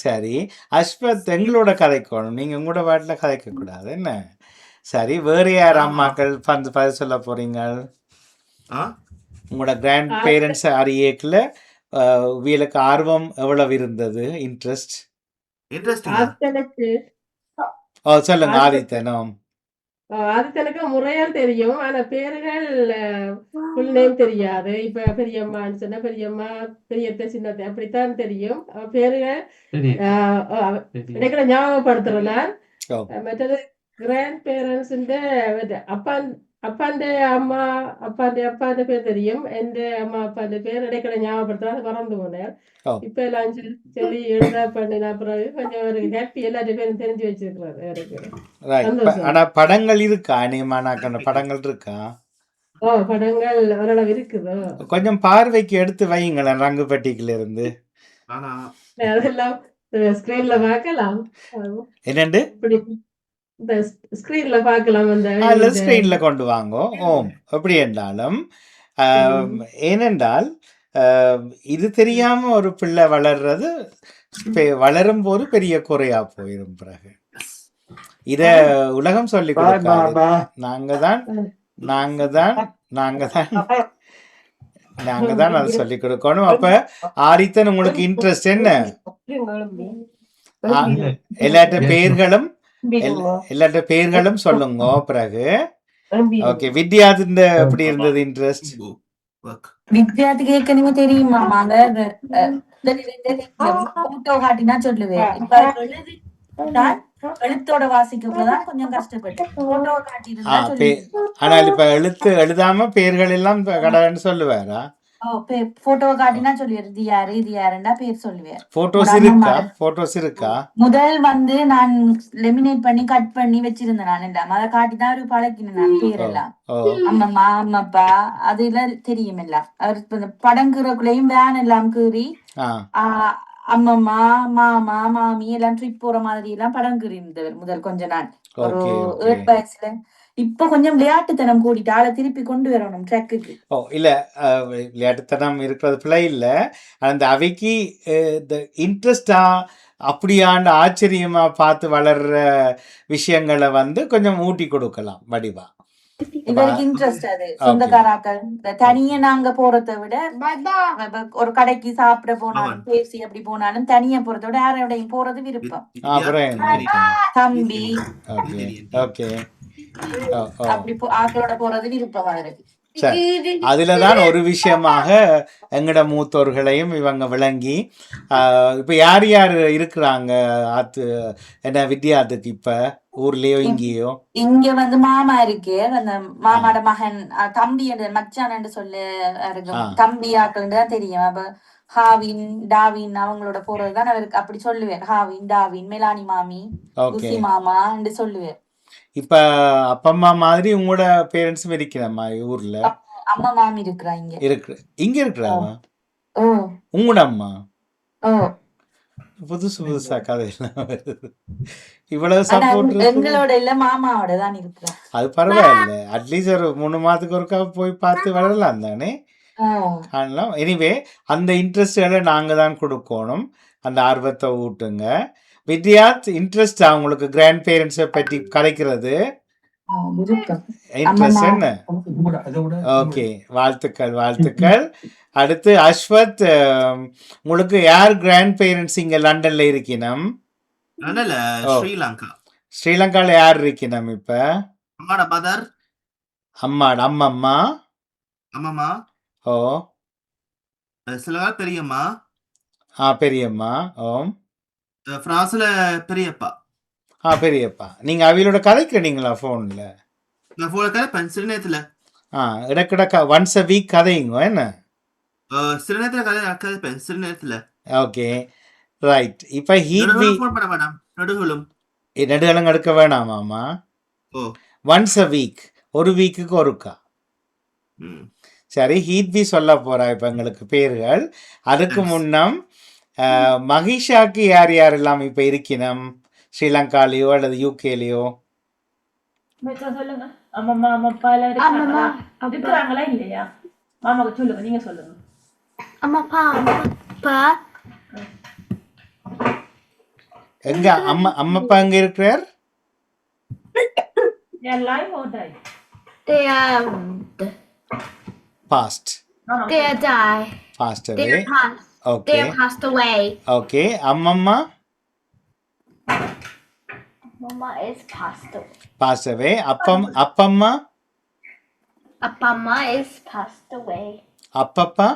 சரி, அஸ்வத் எங்களோட கதைக்கணும், நீங்க உங்களோட வாட்டில கதைக்க கூடாது என்ன? சரி, வேற யார் அம்மாக்கள் பதில் சொல்ல போறீங்க? உங்களோட கிராண்ட் பேரண்ட்ஸ் அறியக்குல உங்களுக்கு ஆர்வம் எவ்வளவு இருந்தது? இன்ட்ரெஸ்ட் சொல்லுங்க ஆதித்தனம். ஆதித்தனுக்கு முறையால் தெரியும். ஆனா பேர்கள் ஃபுல் நேம் தெரியாது. இப்ப பெரியம்மான்னு சொன்னா பெரியம்மா, பெரியத்தை, சின்னத்தை அப்படித்தான் தெரியும். பேர்கள் எனக்கு ஞாபகப்படுத்துறேன். மற்றது கிராண்ட் பேரண்ட்ஸ் அப்பாண்ட அம்மா அப்பாண்ட பேர் தெரியும். எந்த அம்மா அப்பாண்ட பேர் இடைக்கிட ஞாபகப்படுத்துறா, அது மறந்து போனேன். இப்ப எல்லாம் சொல்லி எழுத பண்ணின பிறகு கொஞ்சம் ஹாப்பி. எல்லாத்த பேரும் தெரிஞ்சு வச்சிருக்கிறாரு. ஆனா படங்கள் இருக்கா? படங்கள் இருக்கா? படங்கள் ஓரளவு இருக்குது. கொஞ்சம் பார்வைக்கு எடுத்து வைங்களேன் ரங்குப்பட்டிக்குல இருந்து. அதெல்லாம் ஸ்கிரீன்ல பார்க்கலாம். என்னண்டு ஸ்கிரீன்ல பார்க்கலாம். அந்த ஸ்கிரீன்ல கொண்டு வாங்க. ஓம் எப்படி என்றாலும் ஏனென்றால் இது தெரியாம ஒரு பிள்ளை வளர்றது வளரும் போது பெரிய குறையா போயிடும். பிறகு இத உலகம் சொல்லி கொடுக்காது. நாங்க தான் நாங்க தான் அதை சொல்லிக் கொடுக்கணும். அப்ப ஆரித்தன் உங்களுக்கு இன்ட்ரெஸ்ட் என்ன? எல்லாட்ட பேர்களும் சொல்லுங்க பிறகு. ஓகே, வித்யாதின் எப்படி இருந்தது இன்ட்ரெஸ்ட்? வித்யார்த்திக்கு ஏற்கனவே தெரியுமா? போட்டோ காட்டினா சொல்லுவேன். இப்ப எழுத்தோட வாசிக்கிறதுதான் கொஞ்சம் கஷ்டப்பட்டு போட்டோ காட்டியிருந்தா சொல்லுவேன். ஆனால் இப்ப எழுதாம பேர்கள் எல்லாம் கடன்னு சொல்லுவாரா? போட்டோவை காட்டினா சொல்லுவாரு, இது யாரு இது யாருன்னா பேர் சொல்லுவார். போட்டோஸ் இருக்கா? முதல் நான் லெமினேட் பண்ணி கட் பண்ணி வச்சிருந்தேன். நான் எல்லாம் அதை காட்டிதான் ஒரு பழக்கினேன் நான் பேரெல்லாம். அம்மம்மா அம்மப்பா அது எல்லாம் தெரியும் எல்லாம். அவர் படம் கீறக்குள்ளையும் வேன் எல்லாம் கீறி அம்மம்மா மாமா மாமி எல்லாம் ட்ரிப் போற மாதிரி எல்லாம் படம் கீறியிருந்தவர் முதல் கொஞ்ச நாள் ஒரு 8 வயசுல. இப்ப கொஞ்சம் விளையாட்டுத்தனம் கூடிட்டு ஆளை திருப்பி கொண்டு வரணும் ட்ராக்குக்கு. இல்ல விளையாட்டுத்தனம் இருக்கிறது பிள்ளை இல்ல, அந்த அவைக்கு இன்ட்ரெஸ்டா அப்படியாண்டு ஆச்சரியமா பார்த்து வளர்ற விஷயங்களை கொஞ்சம் ஊட்டி கொடுக்கலாம் வடிவா. இவருக்கு இன்ட்ரெஸ்ட் அது. சொந்தக்காராக்கள் தனியா நாங்க போறதை விட ஒரு கடைக்கு சாப்பிட போனாலும் பேசி அப்படி போனாலும் தனியா போறதை விட யாரோடையும் போறது விருப்பம். தம்பி அப்படி ஆக்களோட போறது விருப்பமா இருக்கு. அதுலதான் ஒரு விஷயமாக எங்கட மூத்தோர்களையும் இவங்க விளங்கி இப்ப யார் யார் இருக்கிறாங்க என்ன வித்யாத்துக்கு இப்ப ஊர்லயோ இங்கேயோ? இங்க மாமா இருக்கு, அந்த மாமாட மகன் தம்பி மச்சான் சொல்லு தம்பி ஆக்கள் தான் தெரியும். அப்ப ஹாவின் டாவின் அவங்களோட போறதுதான் அவருக்கு அப்படி சொல்லுவேன். ஹாவின் டாவின் மெலானி மாமி குசி மாமா என்று சொல்லுவேன். இப்ப அப்பா அம்மா மாதிரி உங்களோட பேரண்ட்ஸும் இருக்கிறாமா ஊர்ல? அம்மா மாமி இருக்கிறா இங்க இருக்கிறாமா? உங்களோட அம்மா? புதுசா கதையெல்லாம் வருது. இவ்வளவு சப்போர்ட் எங்களோட இல்ல மாமாவோட தான் இருக்கிறா. அது பரவாயில்ல, அட்லீஸ்ட் ஒரு 3 மாதத்துக்கு ஒருக்கா போய் பார்த்து வரலாம் தானே, காணலாம். எனிவே அந்த இன்ட்ரெஸ்ட்களை நாங்க தான் கொடுக்கணும், அந்த ஆர்வத்தை ஊட்டுங்க. வித்யாத் இன்ட்ரெஸ்டா உங்களுக்கு கிராண்ட் பேரண்ட்ஸை பற்றி கலைக்கிறது இன்ட்ரெஸ்ட் என்ன? ஓகே, வாழ்த்துக்கள். அடுத்து அஸ்வத், உங்களுக்கு யார் கிராண்ட் பேரண்ட்ஸ் இங்க லண்டன்ல இருக்கணும்? ஸ்ரீலங்கால யார் இருக்கணும் இப்ப? அம்மம்மா பெரியம்மா. பிரான்ஸ்ல பெரியப்பா. பெரியப்பா. நீங்க அவியோட கதைக்கிறீங்களா போன்ல? நான் போன்ல கதைப்பேன் சில நேரத்துல. இடக்கிட ஒன்ஸ் a week கதைங்க என்ன? சில நேரத்துல கதைப்பேன் சில நேரத்துல. Okay right. இப்ப ஹீட் வீக் நடுகளும் எடுக்க வேணாமாமா? ஒன்ஸ் a week, ஒரு வீக்குக்கு ஒருக்கா. சரி, ஹீட் வீ சொல்ல போறா இப்ப எங்களுக்கு பேர்கள். அதுக்கு முன்னம் மகிஷாக்கு யார் யாரெல்லாம் இப்ப இருக்கணும் ஸ்ரீலங்காலேயோ அல்லது யூகேலயோ? சொல்லுங்க. அம்மா அப்பா எல்லாம் இருக்கிறாங்களா இல்லையா? மாமாக்கு சொல்லுங்க, நீங்க சொல்லுங்க. அம்மா அப்பா எங்க அம்மா எங்க இருக்கிறார்? They are alive or died? They are past. They are died. Passed away. They are passed. Okay. They are passed away. Okay. Amma Mama is passed away. Passed away. Appamma is passed away. Appappa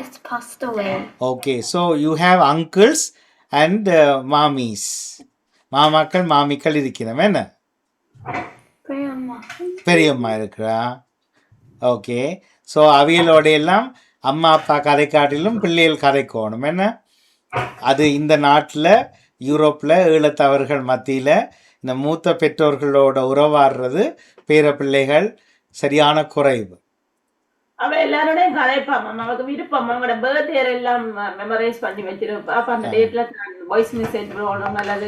is passed away. Okay, so you have uncles and mommies. மாமாக்கள் மாமிக்கள் இருக்கிறோம் என்ன? பெரியம்மா இருக்கிறா. Okay, so அவியலோட எல்லாம் அம்மா அப்பா கதை காட்டிலும் பிள்ளைகள் கதைக்கணும் என்ன? அது இந்த நாட்டில் யூரோப்பில் ஈழத்தவர்கள் மத்தியில் இந்த மூத்த பெற்றோர்களோட உறவாடுறது பேர பிள்ளைகள் சரியான குறைவு. அவ எல்லாரோடையும் கதைப்பாமா, அவருக்கு விருப்பம். அவங்களோட பர்த்டே எல்லாம் மெமரைஸ் பண்ணி வச்சிருப்பா. அப்ப அந்த டேட்ல வாய்ஸ் மெசேஜ் போடணும் அல்லது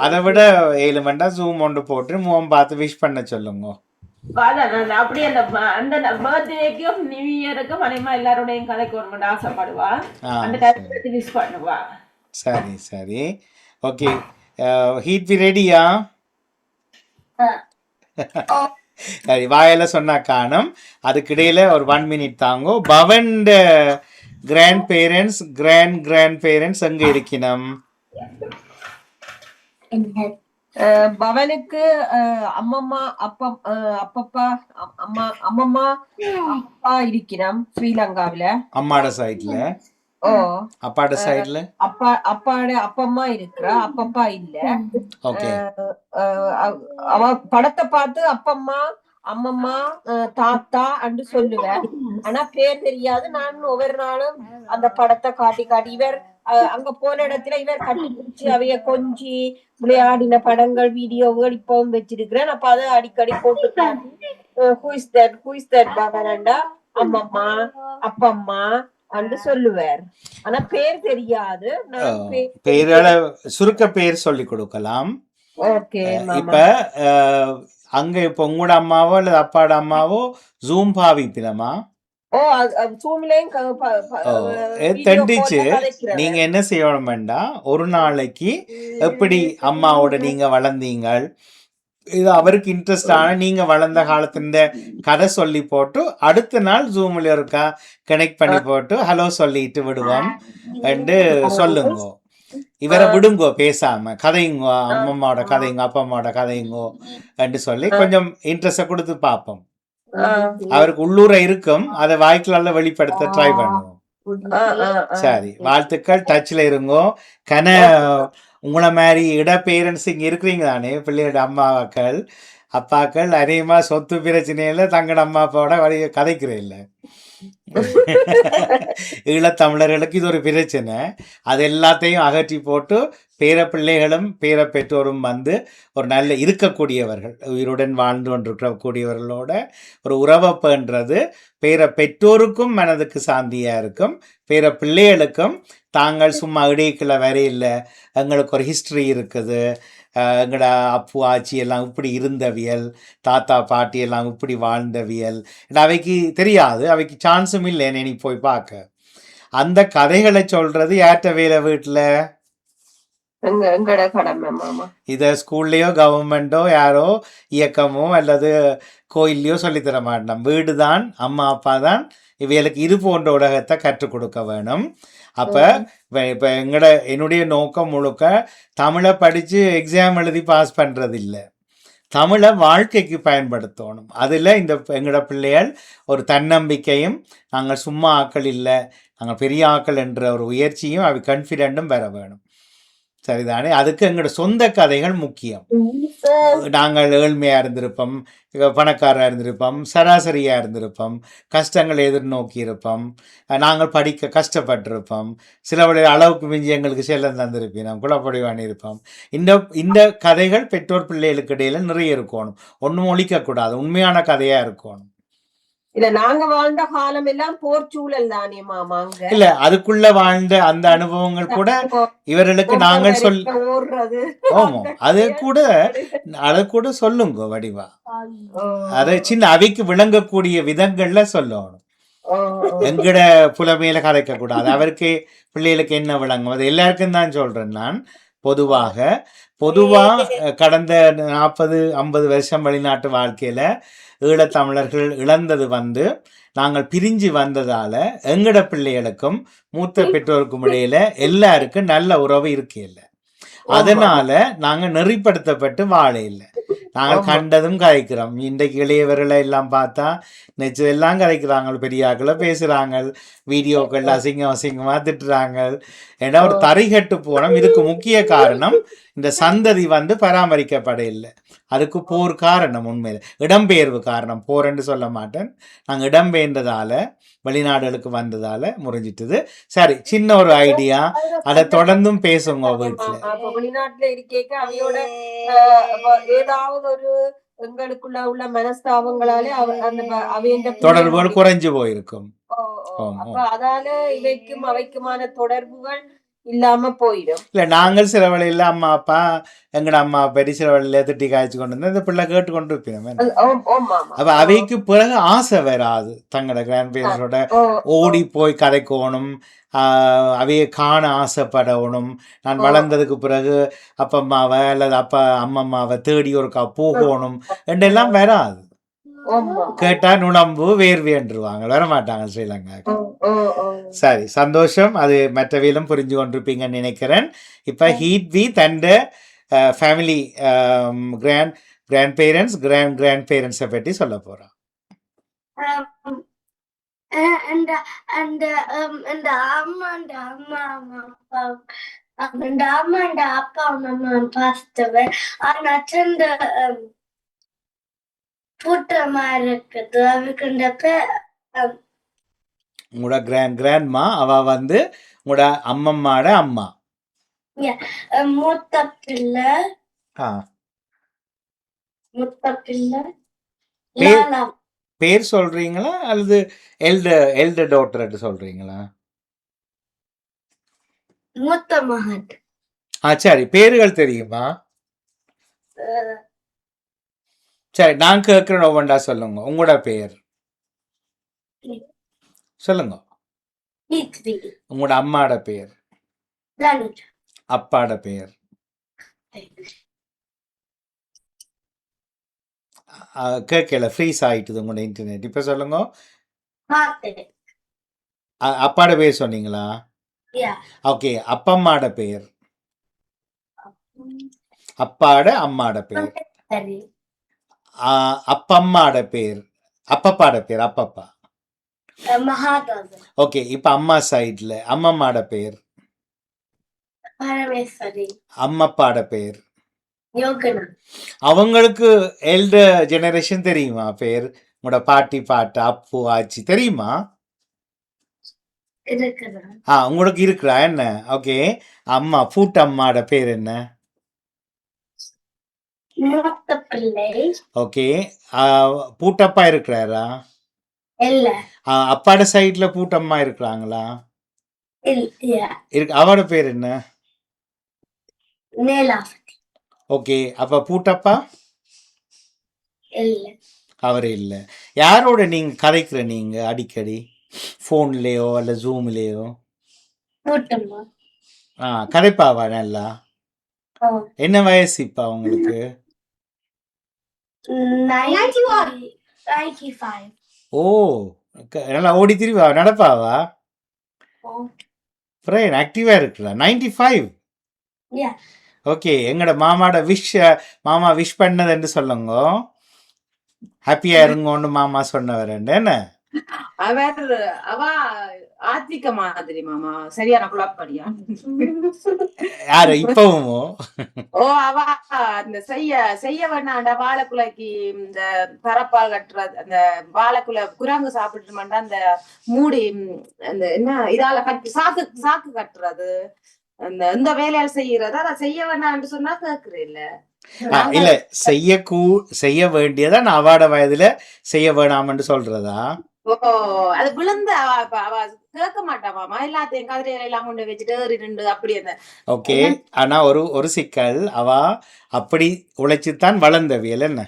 அதை விட 7 மண்டா ஜூம் ஒன்று போட்டு முகம் பார்த்து விஷ் பண்ண சொல்லுங்க. அப்படியே அந்த பர்த்டேக்கும் நியூ இயருக்கும் மனைமா எல்லாரோடையும் கதைக்கு ஆசைப்படுவா. அந்த டைம்ல விஷ் பண்ணுவா. சரி ஓகே. ஹீட் பி ரெடியா? சரி, வாயில சொன்னா காணும். அதுக்கிடையில ஒரு 1 மினிட் தாங்கோ. பவன் கிராண்ட் பேரண்ட்ஸ் எங்க இருக்கணும்? பவனுக்கு அம்மம்மா அப்பப்பா அம்மம்மா அப்பா இருக்கிறோம் ஸ்ரீலங்காவில. அம்மாட சைட்ல. அப்பாட சைட்ல அப்பம்மா இருக்கிறா, அப்பப்பா இல்ல. ஓகே. அவ படத்தை பார்த்து அப்பம்மா அம்மம்மா தாத்தா அன்று சொல்லுவேன். ஆனா பேர் தெரியாது. நான் ஒவ்வொரு நாளும் அந்த படத்தை காட்டி இவர் அங்க போன இடத்துல இவர் கட்டிப்பிடிச்சு அவைய கொஞ்சி விளையாடின படங்கள் வீடியோகள் இப்பவும் வச்சிருக்கிறேன். அப்ப அதை அடிக்கடி போட்டு ஹூஇஸ் தட் பவனண்டா அம்மம்மா அப்பம்மா அன்று சொல்லுவார். ஆனா பேர் தெரியாது. பேரோட சுருக்க பேர் சொல்லி கொடுக்கலாம். இப்ப அங்க இப்ப உங்களோட அம்மாவோ அல்லது அப்பாட அம்மாவோ ஜூம் பாவிப்பினமா? தண்டிச்சு நீங்க என்ன செய்யணும்டா, ஒரு நாளைக்கு எப்படி அம்மாவோட நீங்க வளர்ந்தீங்கள், இது அவருக்கு இன்ட்ரெஸ்ட் ஆன நீங்க வளர்ந்த காலத்துல கதை சொல்லி போட்டு அடுத்த நாள் ஜூம்ல இருக்கா கனெக்ட் பண்ணி போட்டு ஹலோ சொல்லிட்டு விடுவோம் என்று சொல்லுங்க. இவரை விடுங்கோ, பேசாம கதைங்கோ, அம்மம்மாவோட கதைங்கோ அப்பா அம்மாவோட கதைங்கோ என்று சொல்லி கொஞ்சம் இன்ட்ரெஸ்ட கொடுத்து பார்ப்போம். அவருக்கு உள்ளூர இருக்கும், அதை வாய்க்குள்ள வெளிப்படுத்த ட்ரை பண்ணுவோம். சரி, வாழ்த்துக்கள். டச்ல இருங்கோ. உங்களை மாதிரி பேரண்ட்ஸ் இங்க இருக்கிறீங்க தானே, பிள்ளையோட அம்மாக்கள் அப்பாக்கள் அதிகமா சொத்து பிரச்சனையில தங்கட அம்மா அப்பாவோட கதைக்கிற இல்லை. ஈழத்தமிழர்களுக்கு இது ஒரு பிரச்சனை. அது எல்லாத்தையும் அகற்றி போட்டு பேர பிள்ளைகளும் பேர பெற்றோரும் வந்து ஒரு நல்ல இருக்கக்கூடியவர்கள், உயிருடன் வாழ்ந்து கொண்டிருக்கக்கூடியவர்களோட ஒரு உறவப்புன்றது பேர பெற்றோருக்கும் மனதுக்கு சாந்தியா இருக்கும், பேர பிள்ளைகளுக்கும் தாங்கள் சும்மா இடைக்குள்ள வரையில்ல, எங்களுக்கு ஒரு ஹிஸ்டரி இருக்குது, எங்களோட அப்பு ஆச்சி எல்லாம் இப்படி இருந்தவியல், தாத்தா பாட்டி எல்லாம் இப்படி வாழ்ந்தவியல், அவைக்கு தெரியாது, அவைக்கு சான்ஸும் இல்லை நீ போய் பார்க்க. அந்த கதைகளை சொல்றது யார்கிட்ட வேலை வீட்டில்? இதை ஸ்கூல்லையோ கவர்மெண்டோ யாரோ இயக்கமோ அல்லது கோயில்லையோ சொல்லித்தர மாட்டோம். வீடு தான், அம்மா அப்பா தான் இவைகளுக்கு இது போன்ற உலகத்தை கற்றுக் கொடுக்க வேணும். அப்போ இப்போ என்னுடைய நோக்கம் முழுக்க தமிழை படித்து எக்ஸாம் எழுதி பாஸ் பண்ணுறது இல்லை, தமிழை வாழ்க்கைக்கு பயன்படுத்தணும். அதில் இந்த எங்களோட பிள்ளைகள் ஒரு தன்னம்பிக்கையும், நாங்கள் சும்மா ஆக்கள் இல்லை, நாங்கள் பெரிய ஆக்கள் என்ற ஒரு உயர்ச்சியும் அவை கான்ஃபிடென்ட்டும் பெற வேணும். சரிதானே? அதுக்கு எங்களோட சொந்த கதைகள் முக்கியம். நாங்கள் ஏழ்மையாக இருந்திருப்போம், பணக்காரராக இருந்திருப்போம், சராசரியாக இருந்திருப்போம், கஷ்டங்களை எதிர்நோக்கி இருப்போம், நாங்கள் படிக்க கஷ்டப்பட்டிருப்போம், சில அளவுக்கு மிஞ்சி எங்களுக்கு செல்லம் தந்திருப்போம், குழப்படிவானி இருப்போம். இந்த கதைகள் பெற்றோர் பிள்ளைகளுக்கு இடையில நிறைய இருக்கணும். ஒன்றும் ஒழிக்கக்கூடாது, உண்மையான கதையாக இருக்கணும். இல்ல நாங்க வாழ்ந்த காலம் எல்லாம் போர் சூழல் தானே மாமா. இல்ல அதுக்குள்ள வாழ்ந்த அந்த அனுபவங்கள் கூட இவர்களுக்கு நாங்கள் ஆமா அது கூட சொல்லுங்க வடிவா. அதை சின்ன அவைக்கு விளங்கக்கூடிய விதங்கள்ல சொல்லணும். எங்கட புலமையில கதைக்க கூடாது. அவருக்கு பிள்ளைகளுக்கு என்ன விளங்கும் அது எல்லாருக்கும் தான் சொல்றேன் நான். பொதுவா கடந்த 40-50 வருஷம் வெளிநாட்டு வாழ்க்கையில ஈழத்தமிழர்கள் இழந்தது நாங்கள் பிரிஞ்சு வந்ததால எங்கட பிள்ளைகளுக்கும் மூத்த பெற்றோருக்கும் இடையில எல்லாருக்கும் நல்ல உறவு இருக்கையில்ல. அதனால நாங்க நெறிப்படுத்தப்பட்டு வாழ இல்லை. நாங்கள் கண்டதும் கதைக்கிறோம். இன்றைக்கு இளையவர்களை எல்லாம் பார்த்தா நெச்சதெல்லாம் கதைக்கிறாங்க, பெரியாக்களை பேசுறாங்க, வீடியோக்கள் அசிங்கமா திட்டுறாங்க. ஏன்னா ஒரு தறிகட்டு போனோம். இதுக்கு முக்கிய காரணம் இந்த சந்ததி பராமரிக்கப்பட இல்லை. அதுக்கு போர் காரணம், உண்மையில இடம்பெயர்வு காரணம். போர்ன்னு சொல்ல மாட்டேன், நாங்கள் இடம்பெயர்ந்ததால வெளிநாடுகளுக்கு வந்ததால முறிஞ்சிட்டுது. சரி, சின்ன ஒரு ஐடியா, அதை தொடர்ந்தும் பேசுங்க வீட்டுல. வெளிநாட்டுல இருக்கேக்க அவையோட ஏதாவது ஒரு எங்களுக்குள்ள உள்ள மனஸ்தாபங்களாலே தொடர்புகள் குறைஞ்சு போயிருக்கும். அதால இவைக்கும் அவைக்குமான தொடர்புகள் இல்லாம போயிடும். இல்ல நாங்கள் சில வேளையில அம்மா அப்பா எங்கட அம்மா பெரிய சில வேளையில திட்டி காய்ச்சி கொண்டு வந்து இந்த பிள்ளை கேட்டு கொண்டு இருப்போம். அப்ப அவைக்கு பிறகு ஆசை வராது, தங்களோட கிராண்ட் பேரண்ட்ஸோட ஓடி போய் கதைக்கணும், அவைய காண ஆசைப்படணும். நான் வளர்ந்ததுக்கு பிறகு அப்பா அம்மாவை அல்லது அம்மாவை தேடி ஒருக்கா போகணும் என்றெல்லாம் வராது. கேட்டா நுணம்பு வேர்வேன்றுவாங்க, வர மாட்டாங்க ஸ்ரீலங்காக்கு. சரி, சந்தோஷம். அது மற்றவையிலும் புரிஞ்சு கொண்டிருப்பீங்கன்னு நினைக்கிறேன். இப்போ ஹீட் வி தண்ட ஃபேமிலி கிராண்ட் பேரண்ட்ஸ் கிராண்ட் பேரண்ட்ஸை பற்றி சொல்ல போகிறோம். And அப்பா அம்மா passed away. ஆனா அந்த கூட்டமா இருக்குது அவருக்கு உங்களோட கிராண்ட்மா அவ வந்து உங்களோட அம்மம்மாட அம்மா. மூத்த பிள்ளை பேர் சொல்றீங்களா அல்லது எல்டர் டாட்டர் சொல்றீங்களா? மூத்த மகன். சரி, பேர்கள் தெரியுமா? சரி, நான் கேட்கிறேன், ஒவ்வொன்றா சொல்லுங்க. உங்களோட பேர் சொல்லுங்க. உங்களோட அம்மாட பேர், அப்பாட பேர், கேட்கல, ஃப்ரீஸ் ஆயிட்டுது உங்களோட இன்டர்நெட். இப்ப சொல்லுங்க. அப்பாட பேர் சொன்னீங்களா? ஓகே, அப்பம்மாட பேர், அப்பாட அம்மாட பேர், அப்பம்மாட பேர், அப்பப்பாட பேர், அப்பப்பா. ஓகே, இப்ப அம்மா சைட்ல அம்மம்மாட பேர், அம்மப்பாட பேர். அவங்களுக்கு எல்டர் ஜெனரேஷன் தெரியுமா பேர்? உங்களோட பாட்டி பாட்டா அப்பு ஆச்சி தெரியுமா? உங்களுக்கு இருக்கிறா என்ன? ஓகே, அம்மா பூட்டம்மாட பேர் என்ன? ஓகே, பூட்டப்பா இருக்கிறாரா? அப்பாட சைட்ல பூட்டம்மா இருக்கிறாங்களா? அவட பேர் என்ன? ஓகே, அப்ப பூட்டப்பா அவரே இல்ல. யாரோட நீங்க கதைக்கிற நீங்க அடிக்கடி போன்லயோ அல்ல ஜூம்லயோ? கதைப்பாவா நல்லா? என்ன வயசு இப்ப உங்களுக்கு? 95. ஓ, நல்லா ஓடி திரிவா, நடப்பாவா? பிரைன் ஆக்டிவா இருக்கிறா. 95. ஓகே, எங்கட மாமாட மாமா விஷ் பண்ணது என்று சொல்லுங்க. ஹாப்பியா இருங்கன்னு மாமா சொன்னவர் என்ன? அவ ஆத்விக மாதிரி மாமா, சரியான குழப்படியா. யாரு இப்பவும்? அவ அந்த செய்ய வேணாண்ட வாழைக்குலைக்கு இந்த பரப்பால் கட்டுறது, அந்த வாழைக்குலை குரங்கு சாப்பிட்டு அந்த மூடி அந்த என்ன இதால கட்டி சாக்கு கட்டுறது, அந்த இந்த வேலையால் செய்யறது. அதை செய்ய வேணாம்னு சொன்னா கேக்குறேன் இல்ல. இல்ல, செய்ய வேண்டியதா நான் அவாட வயதுல செய்ய வேணாம்னு சொல்றதா? அது விழுந்து அவ கேட்க மாட்டாமா, எல்லாத்தையும் கதிரையில எல்லாம் கொண்டு வச்சுட்டு அப்படி அந்த. ஓகே, ஆனா ஒரு சிக்கல், அவ அப்படி உழைச்சுத்தான் வளர்ந்தவியல் என்ன.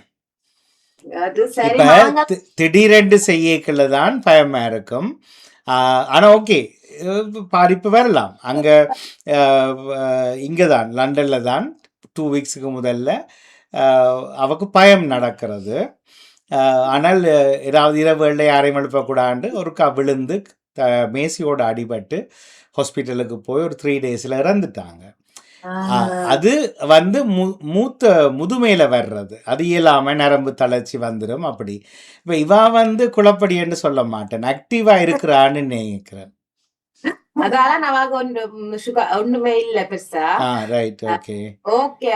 இப்ப திடீரென்று செய்யக்குள்ளதான் பயமா இருக்கும். ஆனா ஓகே, பாதிப்பு வரலாம். அங்க இங்கதான் லண்டன்ல தான் 2 வீக்ஸுக்கு முதல்ல அவக்கு பயம் நடக்கிறது. ஆனால் ஏதாவது இரவுகளில் யாரையும் எழுப்பக்கூடாண்டு ஒருக்கா விழுந்து மேசியோட அடிபட்டு ஹாஸ்பிட்டலுக்கு போய் ஒரு 3 டேஸில் இறந்துட்டாங்க. அது வந்து முதுமையில வர்றது, அது இயலாம நரம்பு தளர்ச்சி வந்துடும். அப்படி இப்ப இவா வந்து குழப்படி என்று சொல்ல மாட்டேன், ஆக்டிவா இருக்கிறான்னு நினைக்கிறேன். அதால நமக்கு ஒண்ணுமே இல்ல பெருசா. Right, okay okay.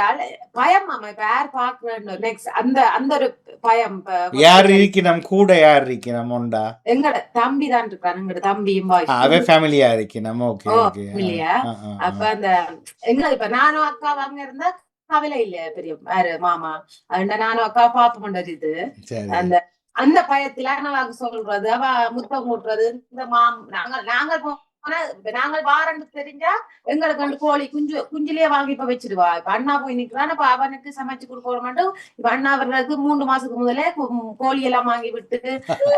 பயம் மாமா, இப்ப யார் பாக்குறேன்னு நெக்ஸ்ட் அந்த ஒரு பயம். யார் இருக்கணும் கூட? யார் இருக்கணும்? உண்டா? எங்கட தம்பி தான் இருக்காரு, எங்கட தம்பியும் அவ ஃபேமிலியா இருக்கணும். Okay okay. அப்ப அந்த எங்க இப்ப நானும் அக்கா வாங்க இருந்தா கவலை இல்ல பெரிய மாமா, நானும் அக்கா பாப்ப கொண்டது. இது அந்த பயத்துல நான் சொல்றது, அவ முத்தம் மூட்டுறது, இந்த நாங்கள் வாரண்டு தெரிஞ்சா எங்களுக்கு வந்து கோழி குஞ்சிலேயே வாங்கி இப்ப வச்சிருவா. இப்ப அண்ணா போய் நிக்கிறான், அப்ப அவனுக்கு சமைச்சு கொடுக்க மாட்டோம். இப்ப அண்ணா வர்றதுக்கு 3 மாசத்துக்கு முதலே கோழி எல்லாம் வாங்கி விட்டு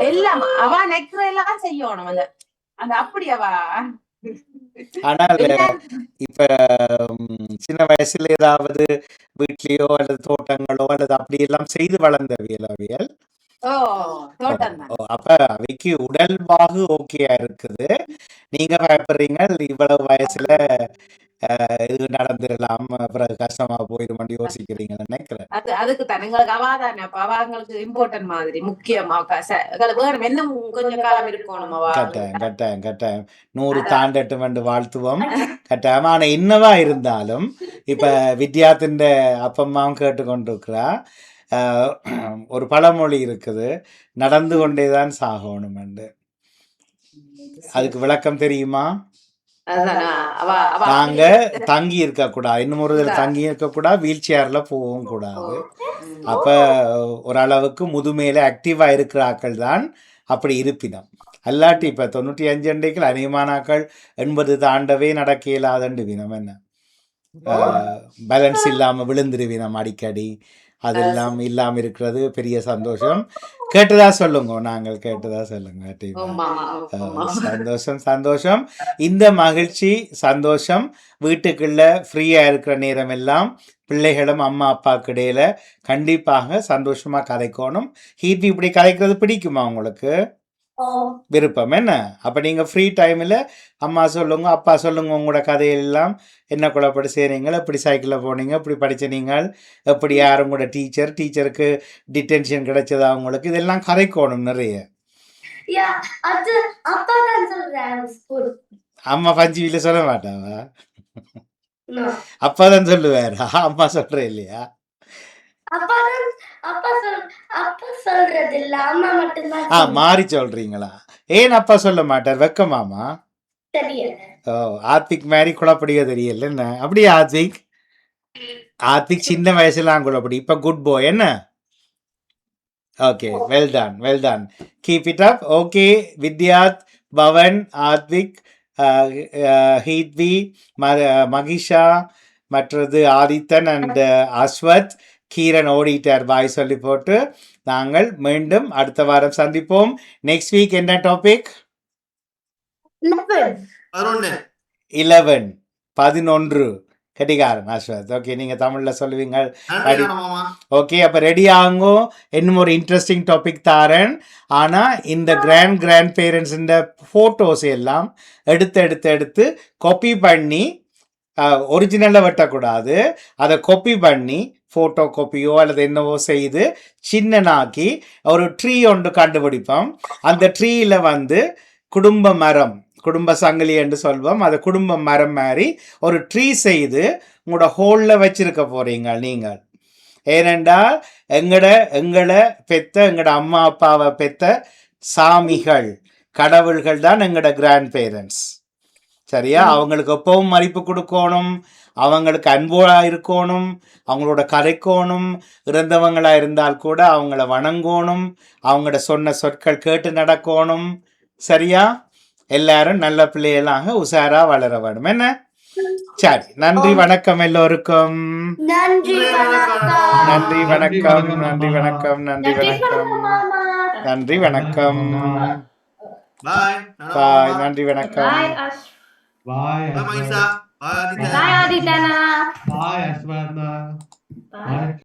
எல்லாம் அவ நெக்கிற எல்லாம் செய்யணும். அந்த அப்படி அவ. ஆனால் இப்ப சின்ன வயசுல ஏதாவது வீட்லயோ அல்லது தோட்டங்களோ அல்லது அப்படி எல்லாம் செய்து வளர்ந்தவியல் ஓ தோட்டம் தான். அப்ப அவைக்கு உடல்வாகு ஓகேயா இருக்குது. நீங்க பயப்படுறீங்க இவ்வளவு வயசுல இது நடந்துடலாம் அப்புறம் கஷ்டமா போயிடுமான்னு யோசிக்கிறீங்கன்னு நினைக்கிறேன். அதுக்கு தான் எங்களுக்கு அவாதானே அப்ப அவங்களுக்கு இம்பார்ட்டன்ட் மாதிரி முக்கியமா வேணும் இன்னும் கொஞ்சம் காலம் இருக்கணும். கட்டாயம் 100 தாண்டட்டும் என்று வாழ்த்துவோம். கட்டாயம். ஆனா என்னவா இருந்தாலும் இப்ப வித்யாத்தின் அப்பம்மாவும் கேட்டுக்கொண்டிருக்கிறா. ஒரு பழமொழி இருக்குது, நடந்து கொண்டேதான் சாகணும் என்று. அதுக்கு விளக்கம் தெரியுமா? நாங்க தங்கி இருக்க கூடாது, இன்னும் ஒரு தங்கி இருக்க கூடாது, வீல் சேர்ல போகவும் கூடாது. அப்ப ஓரளவுக்கு முதுமையில ஆக்டிவா இருக்கிற ஆக்கள் தான் அப்படி இருப்பினம். அல்லாட்டி இப்ப 95 அண்டைகள் அநேகமானாக்கள் 80 தாண்டவே நடக்க இயலாதண்டு வினம். என்ன பேலன்ஸ் இல்லாம விழுந்துருவினம் அடிக்கடி. அதெல்லாம் இல்லாம இருக்கிறது பெரிய சந்தோஷம். கேட்டுதா சொல்லுங்க, நாங்கள் கேட்டுதா சொல்லுங்க. சந்தோஷம். இந்த மகிழ்ச்சி சந்தோஷம் வீட்டுக்குள்ள ஃப்ரீயா இருக்கிற நேரம் எல்லாம் பிள்ளைகளும் அம்மா அப்பாவுக்கு இடையில கண்டிப்பாக சந்தோஷமா கதைக்கணும். ஹீட் இப்படி கதைக்கிறது பிடிக்குமா உங்களுக்கு? விருப்பம் என்ன? அப்ப நீங்க ஃப்ரீ டைம்ல அம்மா சொல்லுங்க, அப்பா சொல்லுங்க, உங்களோட கதையெல்லாம் என்ன குழப்படி செய்றீங்க, எப்படி சைக்கிள்ல போனீங்க, எப்படி படிச்ச நீங்கள், எப்படி யாரும் உங்களோட டீச்சருக்கு டிடென்ஷன் கிடைச்சதா உங்களுக்கு, இதெல்லாம் கதைக்கணும் நிறைய. அம்மா பஞ்சுவில சொல்ல மாட்டாவா? அப்பாதான் சொல்லுவாரா? அம்மா சொல்ற இல்லையா? மாறி சொல்றீங்களா? ஏன் அப்பா சொல்ல மாட்டார்? வெக்கமாமா? ஓ, ஆத்விக் மாதிரி குழப்படியோ தெரியல. என்ன அப்படியே ஆத்விக் சின்ன வயசுல குழப்படி, இப்ப குட் பாய் என்ன? Okay, well done, keep it up. Okay, Vidyath, Pavan, Aadvik, Heethvi, Mahisha, மற்றது ஆதித்தன் அண்ட் அஸ்வத், கீரன் ஓடிட்டார் பாய் சொல்லி போட்டு. நாங்கள் மீண்டும் அடுத்த வாரம் சந்திப்போம். நெக்ஸ்ட் வீக் என்ன டாபிக்? 11 கட்டிகாரன் அஸ்வத். ஓகே, நீங்க தமிழ்ல சொல்லுவீங்க. ஓகே, அப்ப ரெடி ஆகுங்கோ. இன்னும் ஒரு இன்ட்ரெஸ்டிங் டாபிக் தாரன். ஆனா இந்த கிராண்ட் பேரண்ட்ஸ் போட்டோஸ் எல்லாம் எடுத்து காப்பி பண்ணி, ஒரிஜினலில் வெட்டக்கூடாது, அதை காப்பி பண்ணி ஃபோட்டோ காப்பியோ அல்லது என்னவோ செய்து சின்னனாக்கி ஒரு ட்ரீ ஒன்று கண்டுபிடிப்போம். அந்த ட்ரீயில் குடும்ப சங்கிலி என்று சொல்வோம். அதை குடும்ப மரம் மாதிரி ஒரு ட்ரீ செய்து உங்களோட ஹோலில் வச்சிருக்க போறீங்க நீங்கள். ஏனென்றால் எங்களோட அம்மா அப்பாவை பெத்த சாமிகள், கடவுள்கள் தான் எங்களோட கிராண்ட் பேரண்ட்ஸ். சரியா? அவங்களுக்கு எப்பவும் மதிப்பு கொடுக்கணும், அவங்களுக்கு அன்போடா இருக்கணும், அவங்களோட கதைக்கணும். இறந்தவங்களா இருந்தால் கூட அவங்கள வணங்கணும், அவங்களோட சொன்ன சொற்கள் கேட்டு நடக்கணும். சரியா? எல்லாரும் நல்ல பிள்ளைகளாக உஷாரா வளர வேணும். என்ன? சரி, நன்றி வணக்கம் எல்லோருக்கும். நன்றி வணக்கம். பாய். நன்றி வணக்கம். Bye. Bye, Maisa. Bye, Aditya. Bye, Aditana. Bye, Aswana. Bye.